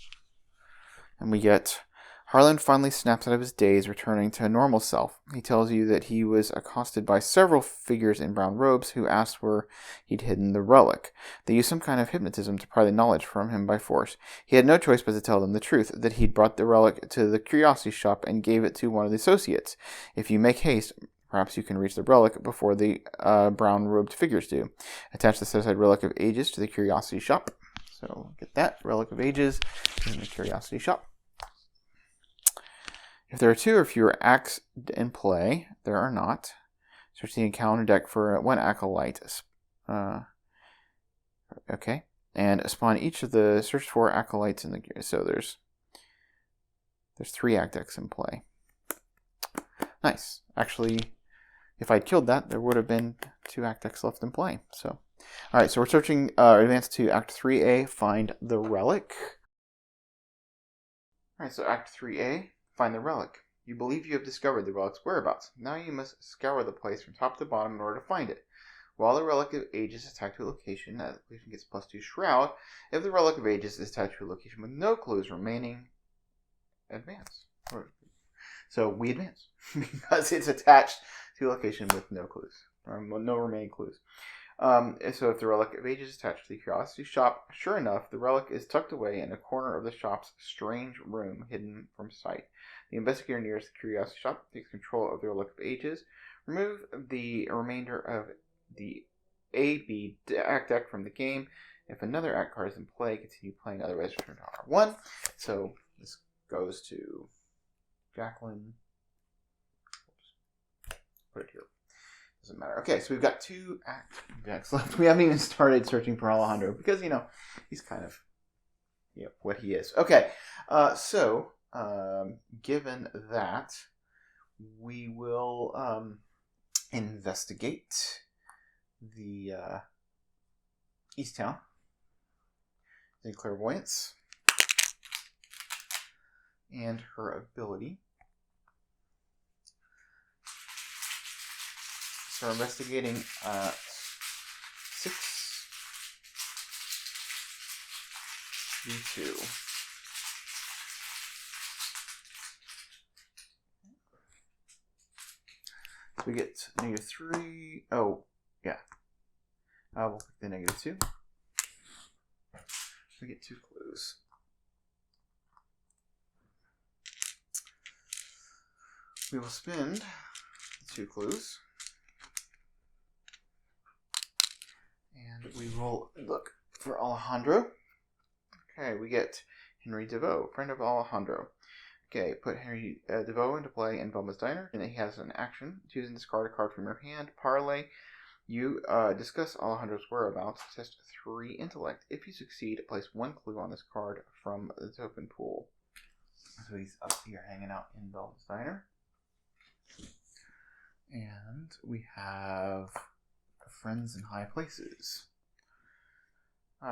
And we get... Harlan finally snaps out of his daze, returning to a normal self. He tells you that he was accosted by several figures in brown robes who asked where he'd hidden the relic. They used some kind of hypnotism to pry the knowledge from him by force. He had no choice but to tell them the truth, that he'd brought the relic to the curiosity shop and gave it to one of the associates. If you make haste, perhaps you can reach the relic before the brown-robed figures do. Attach the set-aside Relic of Ages to the curiosity shop. So get that, Relic of Ages in the curiosity shop. If there are 2 or fewer acts in play, there are not. Search the encounter deck for 1 Acolyte. Okay. And spawn each of the searched for Acolytes in the... So there's 3 act decks in play. Nice. Actually, if I'd killed that, there would have been 2 act decks left in play. So, alright, so we're searching, advance to Act 3A, find the relic. Alright, so Act 3A. Find the relic. You believe you have discovered the relic's whereabouts. Now you must scour the place from top to bottom in order to find it. While the Relic of Ages is tagged to a location, that location gets +2 Shroud. If the Relic of Ages is tagged to a location with no clues remaining, advance. So we advance because it's attached to a location with no clues, or no remaining clues. So if the Relic of Ages is attached to the Curiosity Shop, sure enough, the relic is tucked away in a corner of the shop's strange room, hidden from sight. The investigator nearest the Curiosity Shop takes control of the Relic of Ages. Remove the remainder of the A-B act deck from the game. If another act card is in play, continue playing, otherwise return to R1. So this goes to Jacqueline. Put it here. Doesn't matter. Okay, so we've got 2 act decks left. We haven't even started searching for Alejandro because, he's kind of what he is. Okay, so given that, we will investigate the East Town, the clairvoyance, and her ability. So we're investigating 6 V2. So we get -3. Oh, yeah. We'll pick the -2. We get 2 clues. We will spend the 2 clues. And we will look for Alejandro. Okay, we get Henry DeVoe, friend of Alejandro. Okay, put Henry DeVoe into play in Velma's Diner, and he has an action. Choose and discard a card from your hand. Parlay. You discuss Alejandro's whereabouts. Test 3 intellect. If you succeed, place 1 clue on this card from the token pool. So he's up here hanging out in Velma's Diner. And we have friends in high places.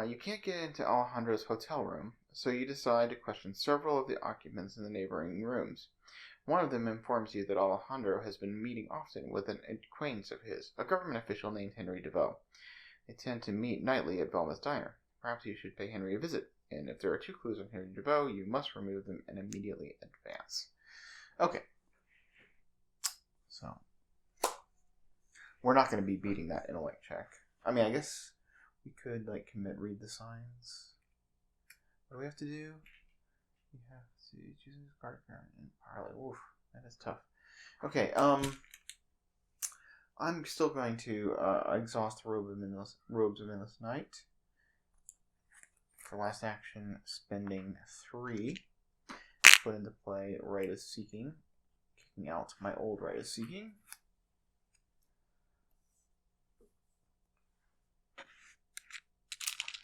You can't get into Alejandro's hotel room, so you decide to question several of the occupants in the neighboring rooms. One of them informs you that Alejandro has been meeting often with an acquaintance of his, a government official named Henry DeVoe. They tend to meet nightly at Velma's Diner. Perhaps you should pay Henry a visit, and if there are 2 clues on Henry DeVoe, you must remove them and immediately advance. Okay. So, we're not going to be beating that intellect check. I mean, I guess we could, read the signs. What do we have to do? We have to choose a card and parlay. Oof, that is tough. Okay, I'm still going to exhaust the Robes of Endless Night. For last action, spending 3. Put into play Right of Seeking. Kicking out my old Right of Seeking.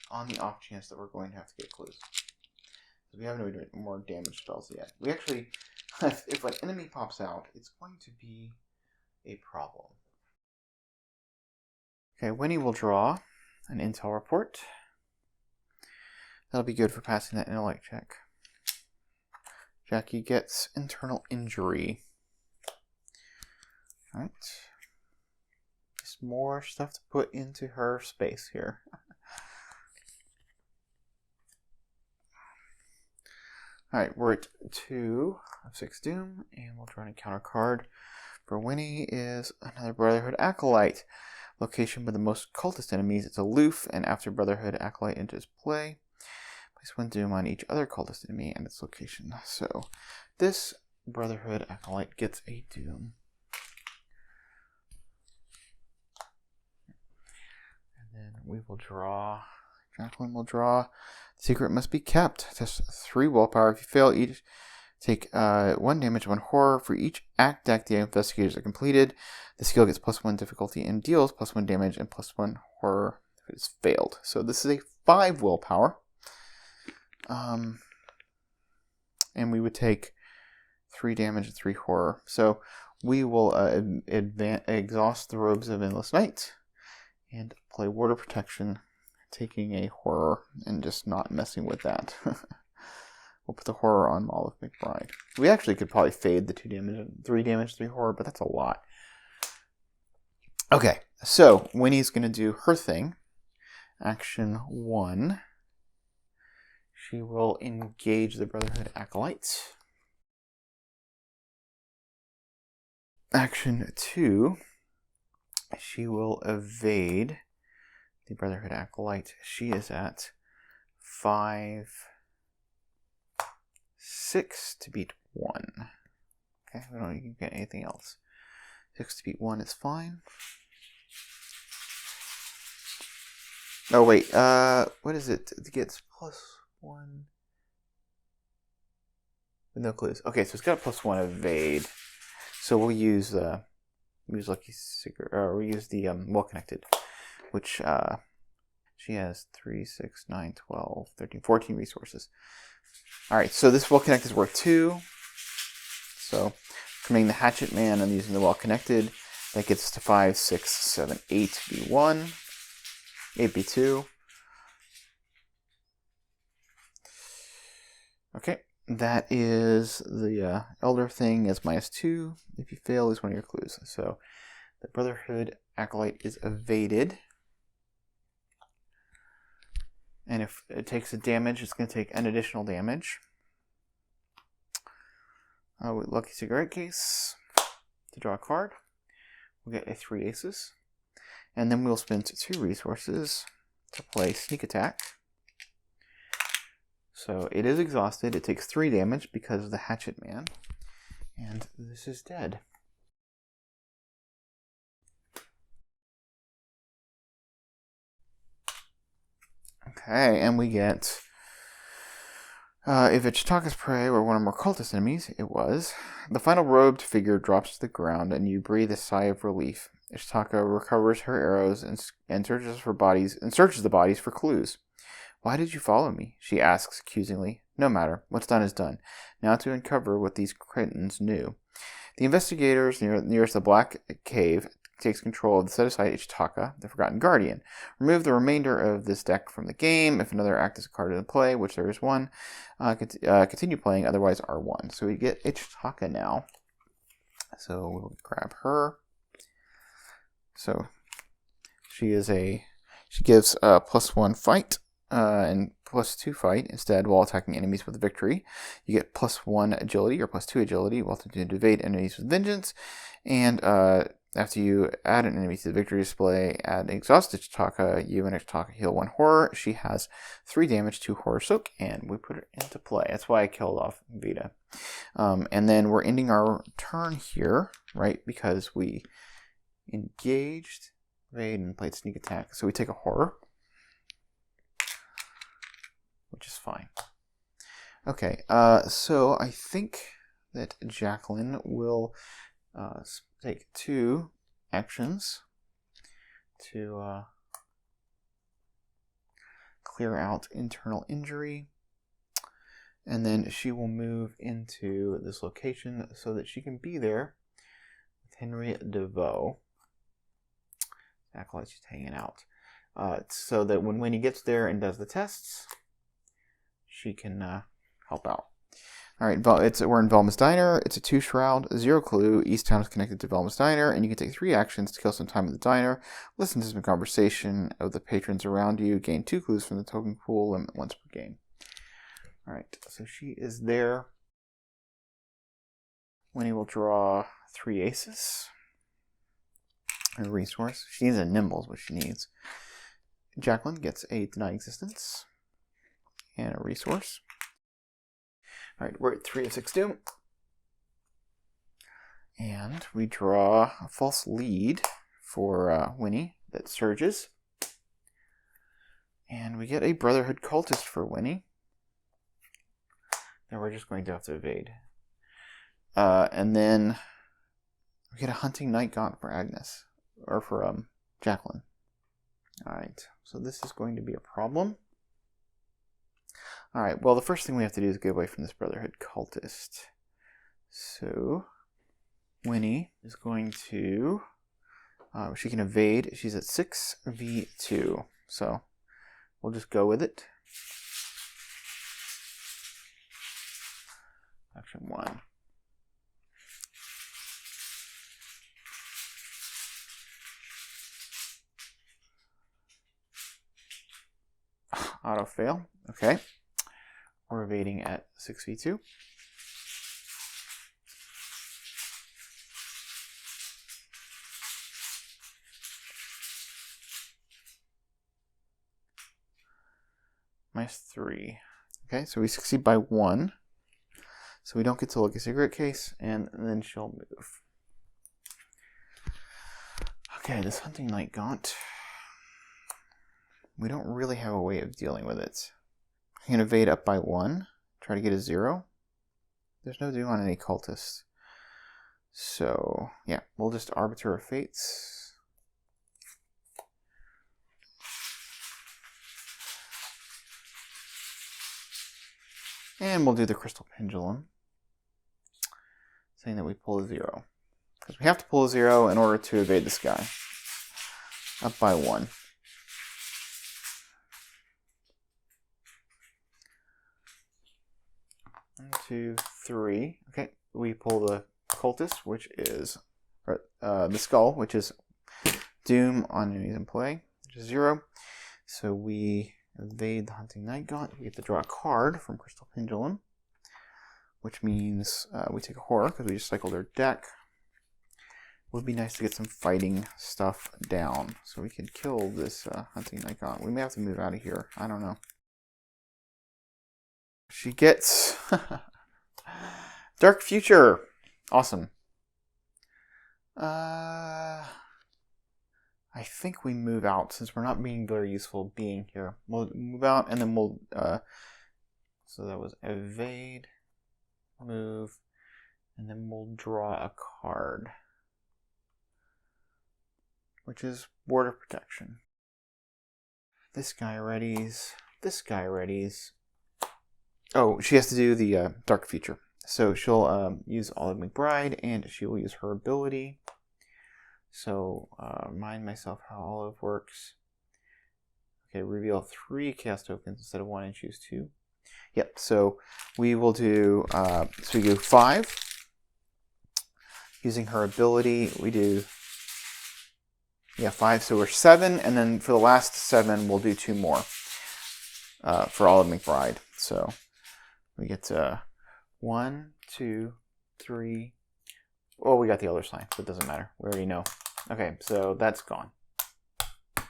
On the off chance that we're going to have to get clues. We haven't made more damage spells yet. We actually, if an enemy pops out, it's going to be a problem. Okay, Winnie will draw an intel report. That'll be good for passing that intellect check. Jackie gets internal injury. Alright. Just more stuff to put into her space here. Alright, we're at 2 of 6 Doom, and we'll draw an encounter card. For Winnie is another Brotherhood Acolyte. Location with the most cultist enemies. It's aloof, and after Brotherhood Acolyte enters play, place 1 Doom on each other cultist enemy and its location. So, this Brotherhood Acolyte gets a Doom. And then we will draw... Jacqueline will draw. Secret must be kept. Test 3 willpower. If you fail, each take 1 damage, 1 horror. For each act deck the investigators are completed, the skill gets +1 difficulty and deals +1 damage and +1 horror if it is failed. So this is a 5 willpower. And we would take 3 damage and 3 horror. So we will exhaust the Robes of Endless Night and play Ward of Protection, taking a horror and just not messing with that. We'll put the horror on Olive McBride. We actually could probably fade the 2 damage, 3 damage, 3 horror, but that's a lot. Okay, so Winnie's going to do her thing. Action 1. She will engage the Brotherhood Acolyte. Action 2. She will evade the Brotherhood Acolyte. She is at 5, 6 to beat 1. Okay, we don't even get anything else. 6 to beat 1 is fine. Oh wait, what is it? It gets +1 with no clues. Okay, so it's got a +1 evade. So we'll use Lucky Secret, or we'll use the Well Connected, which she has 3, 6, 9, 12, 13, 14 resources. Alright, so this Well Connected is worth 2. So, committing the Hatchet Man and using the Well Connected, that gets us to 5, 6, 7, 8 B1, 8 B2. Okay, that is the Elder thing is -2. If you fail, is one of your clues. So, the Brotherhood Acolyte is evaded. And if it takes a damage, it's going to take an additional damage. With Lucky Cigarette Case, to draw a card, we'll get a 3 aces. And then we'll spend 2 resources to play Sneak Attack. So it is exhausted. It takes 3 damage because of the Hatchet Man. And this is dead. Okay, and we get If Ichitaka's prey were one or more cultist enemies, it was. The final robed figure drops to the ground, and you breathe a sigh of relief. Ichitaka recovers her arrows and searches the bodies for clues. Why did you follow me? She asks accusingly. No matter. What's done is done. Now to uncover what these cretins knew. The investigators nearest the Black Cave takes control of the set-aside Ichitaka, the Forgotten Guardian. Remove the remainder of this deck from the game. If another active card in play, which there is one, continue playing, otherwise R1. So we get Ichitaka now. So we'll grab her. So she gives +1 fight and +2 fight instead while attacking enemies with victory. You get +1 agility or +2 agility while continuing to evade enemies with vengeance. And after you add an enemy to the victory display, add an exhausted Ichitaka, you and Ichitaka heal 1 horror. She has 3 damage, 2 horror soak, and we put her into play. That's why I killed off Vita. And then we're ending our turn here, right? Because we engaged, evade, and played sneak attack. So we take a horror, which is fine. Okay, so I think that Jacqueline will take 2 actions to clear out internal injury, and then she will move into this location so that she can be there with Henry DeVoe. Acolyte's just hanging out, so that when Winnie gets there and does the tests, she can help out. All right, we're in Velma's Diner. It's a 2 shroud, 0 clue. East Town is connected to Velma's Diner, and you can take 3 actions to kill some time at the diner. Listen to some conversation of the patrons around you. Gain 2 clues from the token pool, limit once per game. All right, so she is there. Winnie will draw 3 aces. A resource. She needs a nimble is what she needs. Jacqueline gets a deny existence and a resource. All right, we're at 3 of 6 doom. And we draw a false lead for Winnie that surges. And we get a Brotherhood Cultist for Winnie. Then we're just going to have to evade. And then we get a Hunting Night Gaunt for Agnes. Or for Jacqueline. Alright, so this is going to be a problem. Alright, well the first thing we have to do is get away from this Brotherhood Cultist. So, Winnie is going to... she can evade. She's at 6v2. So, we'll just go with it. Action 1. Auto fail. Okay. We're evading at 6v2. -3. Okay, so we succeed by 1. So we don't get to look at cigarette case, and then she'll move. Okay, this Hunting Night Gaunt. We don't really have a way of dealing with it. I can evade up by 1. Try to get a 0. There's no doom on any cultists. So, yeah, we'll just Arbiter of Fates. And we'll do the Crystal Pendulum, saying that we pull a 0. Because we have to pull a 0 in order to evade this guy. Up by 1. 1, 2, 3. Okay, we pull the Cultist, which is the Skull, which is Doom on enemies in play, which is 0. So we evade the Hunting Night Gaunt. We get to draw a card from Crystal Pendulum, which means we take a horror because we just cycled our deck. Would be nice to get some fighting stuff down so we can kill this Hunting Night Gaunt. We may have to move out of here. I don't know. She gets Dark Future. Awesome. I think we move out since we're not being very useful being here. We'll move out and then we'll So that was evade, move, and then we'll draw a card, which is border protection. This guy readies. This guy readies. Oh, she has to do the dark feature. So she'll use Olive McBride, and she will use her ability. So remind myself how Olive works. Okay, reveal 3 chaos tokens instead of 1 and choose 2. Yep, so we will do, so we do 5. Using her ability, we do, 5, so we're 7, and then for the last 7, we'll do 2 more for Olive McBride. So we get 1, 2, 3. Oh, we got the other sign, so it doesn't matter. We already know. Okay, so that's gone. At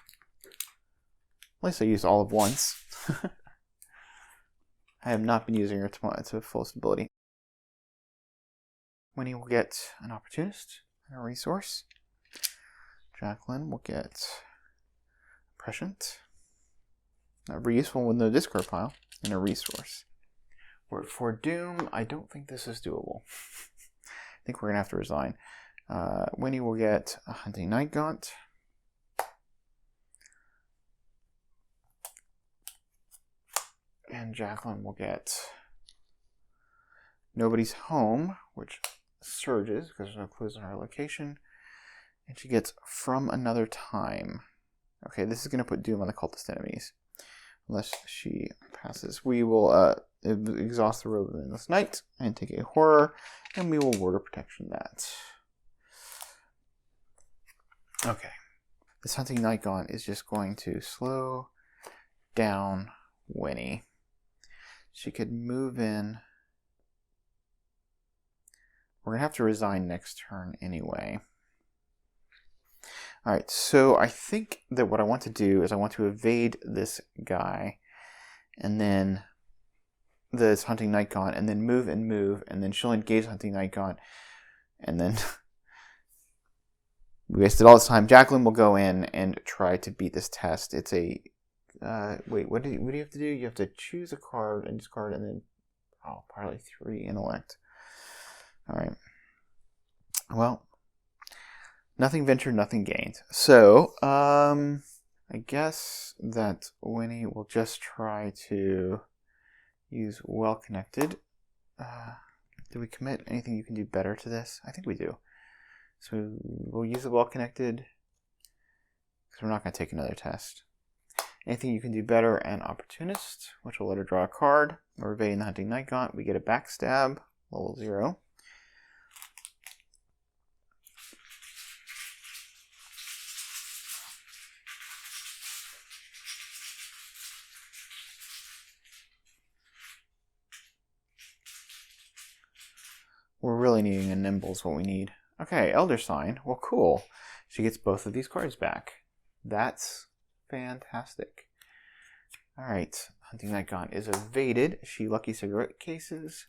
least I used Olive once. I have not been using her to fullest ability. Winnie will get an opportunist and a resource. Jacqueline will get prescient, a useful with no discard pile, and a resource. For Doom, I don't think this is doable. I think we're gonna have to resign. Winnie will get a Hunting Night Gaunt. And Jacqueline will get Nobody's Home, which surges because there's no clues on her location. And she gets From Another Time. Okay, this is going to put Doom on the cultist enemies. Unless she passes. We will exhaust the Robe of Endless Night and take a horror. And we will Border Protection that. Okay. This Hunting Night Gaunt is just going to slow down Winnie. She could move in. We're going to have to resign next turn anyway. Alright, so I think that what I want to do is I want to evade this guy. And then this Hunting Night Gaunt. And then move. And then she'll engage Hunting Night Gaunt. And then we wasted all this time. Jacqueline will go in and try to beat this test. It's a... wait, what do you have to do? You have to choose a card and discard and then... Oh, Parlay 3 intellect. Alright. Well, nothing ventured, nothing gained. So, I guess that Winnie will just try to use Well Connected. Do we commit anything you can do better to this? I think we do. So we'll use the Well Connected because we're not going to take another test. Anything you can do better, and Opportunist, which will let her draw a card. We're evading the Hunting Night Gaunt. We get a Backstab, level 0. We're really needing a Nimble is what we need. Okay, Elder Sign. Well, cool. She gets both of these cards back. That's fantastic. Alright, Hunting Night Gaunt is evaded. She Lucky Cigarette cases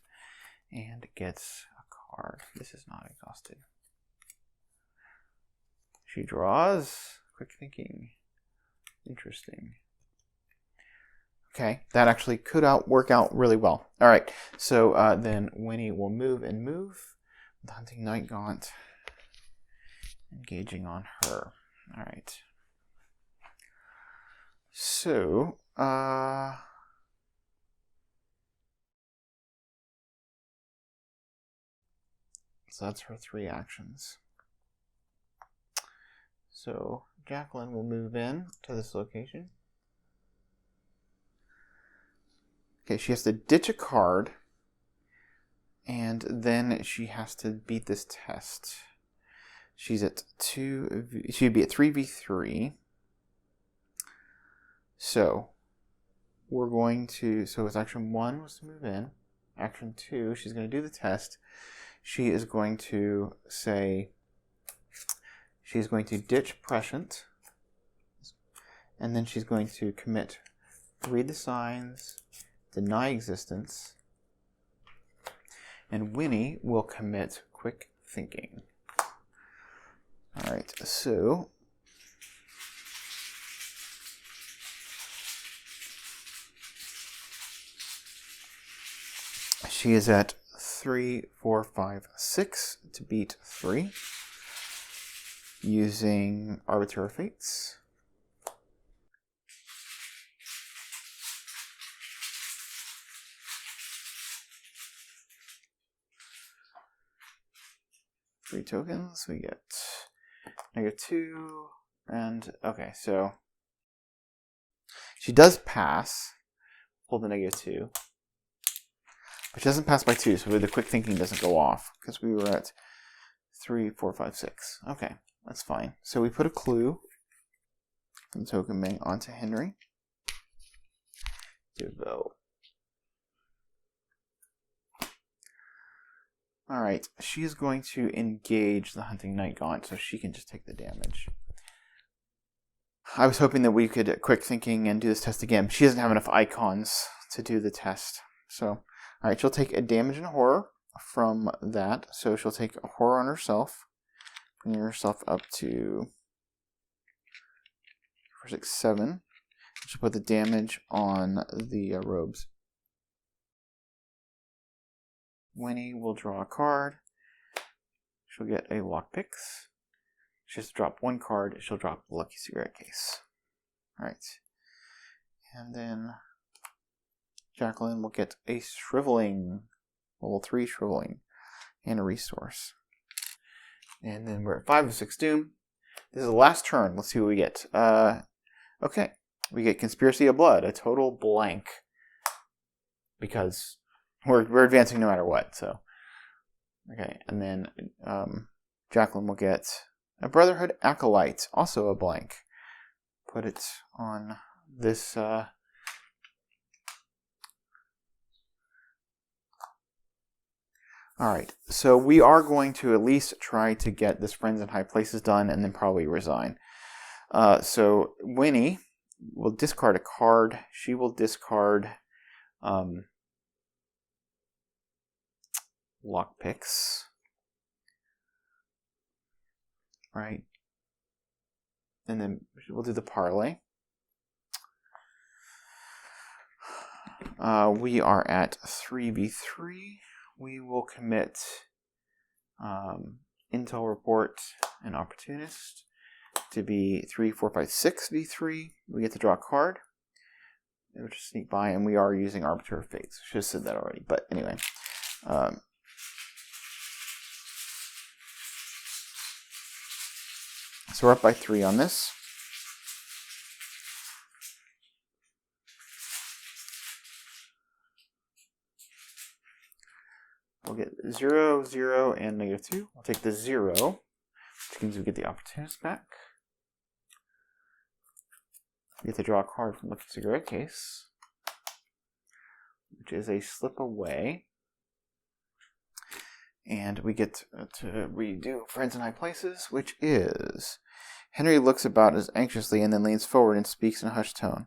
and gets a card. This is not exhausted. She draws. Quick thinking. Interesting. Okay, that actually could work out really well. Alright, so then Winnie will move and move. The Hunting Night Gaunt engaging on her. Alright. So, so that's her 3 actions. So Jacqueline will move in to this location. Okay, she has to ditch a card, and then she has to beat this test. She's at 2, she'd be at 3v3. So, we're going to, so it's action 1 was to move in. Action 2, she's going to do the test. She is going to say, she's going to ditch Prescient, and then she's going to commit Read the Signs, Deny Existence, and Winnie will commit Quick Thinking. Alright, so She is at 3, 4, 5, 6 to beat 3. Using Arbiter of Fates. Three tokens. We get -2. And, okay, so she does pass. Pull the -2. But she doesn't pass by 2, so the quick thinking doesn't go off. Because we were at 3, 4, 5, 6. Okay, that's fine. So we put a clue from the token bank onto Henry. Devote. Alright, she's going to engage the Hunting Night Gaunt, so she can just take the damage. I was hoping that we could quick thinking and do this test again. She doesn't have enough icons to do the test. So, alright, she'll take a damage and horror from that. So she'll take a horror on herself, bringing herself up to 4, 6, 7. She'll put the damage on the robes. Wini will draw a card. She'll get a lockpicks. She has to drop 1 card. She'll drop the Lucky Cigarette Case. Alright. And then Jacqueline will get a Shriveling. Level 3 Shriveling. And a Resource. And then we're at 5 of 6 Doom. This is the last turn. Let's see what we get. Okay. We get Conspiracy of Blood. A total blank. Because we're advancing no matter what, so. Okay, and then Jacqueline will get a Brotherhood Acolyte, also a blank. Put it on this. Alright, so we are going to at least try to get this Friends in High Places done and then probably resign. So Wini will discard a card. She will discard lockpicks, right? And then we'll do the parlay. We are at 3v3. We will commit Intel Report and Opportunist to be 3, 4, 5, 6 v3. We get to draw a card. We'll just sneak by, and we are using Arbiter of Fates. Should have said that already, but anyway. So we're up by 3 on this. We'll get 0, 0, and -2. We'll take the 0, which means we get the Opportunist back. We get to draw a card from Lucky Cigarette Case, which is a Slip Away. And we get to redo Friends in High Places, which is... Henry looks about as anxiously and then leans forward and speaks in a hushed tone.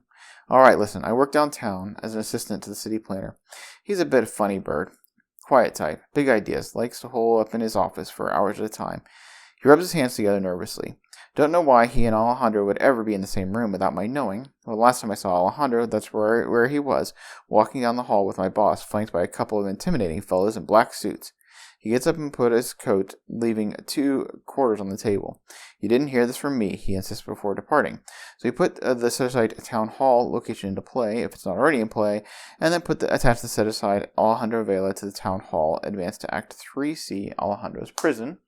Alright, listen, I work downtown as an assistant to the city planner. He's a bit of funny bird. Quiet type, big ideas, likes to hole up in his office for hours at a time. He rubs his hands together nervously. Don't know why he and Alejandro would ever be in the same room without my knowing. Well, the last time I saw Alejandro, that's where he was, walking down the hall with my boss, flanked by a couple of intimidating fellows in black suits. He gets up and put his coat, leaving 2 quarters on the table. You didn't hear this from me, he insists before departing. So he put the set-aside town hall location into play, if it's not already in play, and then attach the set-aside Alejandro Vela to the town hall, advance to Act 3C, Alejandro's prison.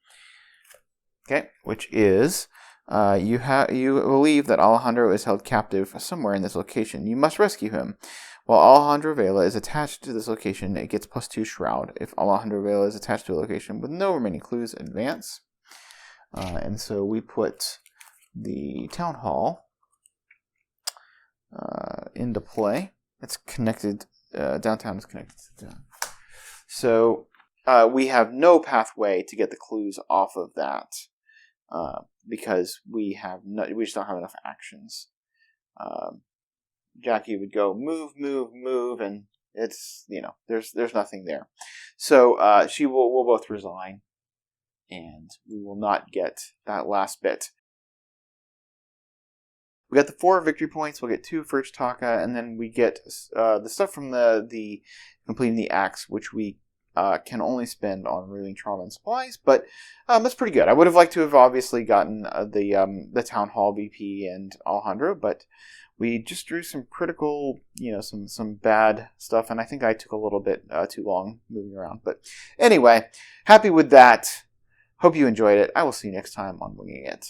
Okay, which is... You believe that Alejandro is held captive somewhere in this location. You must rescue him. While Alejandro Vela is attached to this location, it gets +2 Shroud. If Alejandro Vela is attached to a location with no remaining clues, advance. And so we put the town hall into play. It's connected. Downtown is connected to down. So we have no pathway to get the clues off of that. Because we just don't have enough actions. Jackie would go move, and it's there's nothing there. So we'll both resign, and we will not get that last bit. we got the 4 victory points. We'll get 2 for each Taka, and then we get the stuff from the completing the acts, which we can only spend on removing trauma and supplies. But that's pretty good. I would have liked to have obviously gotten the Town Hall VP and Alejandro, but we just drew some critical, some bad stuff, and I think I took a little bit too long moving around. But anyway, happy with that. Hope you enjoyed it. I will see you next time on Winging It.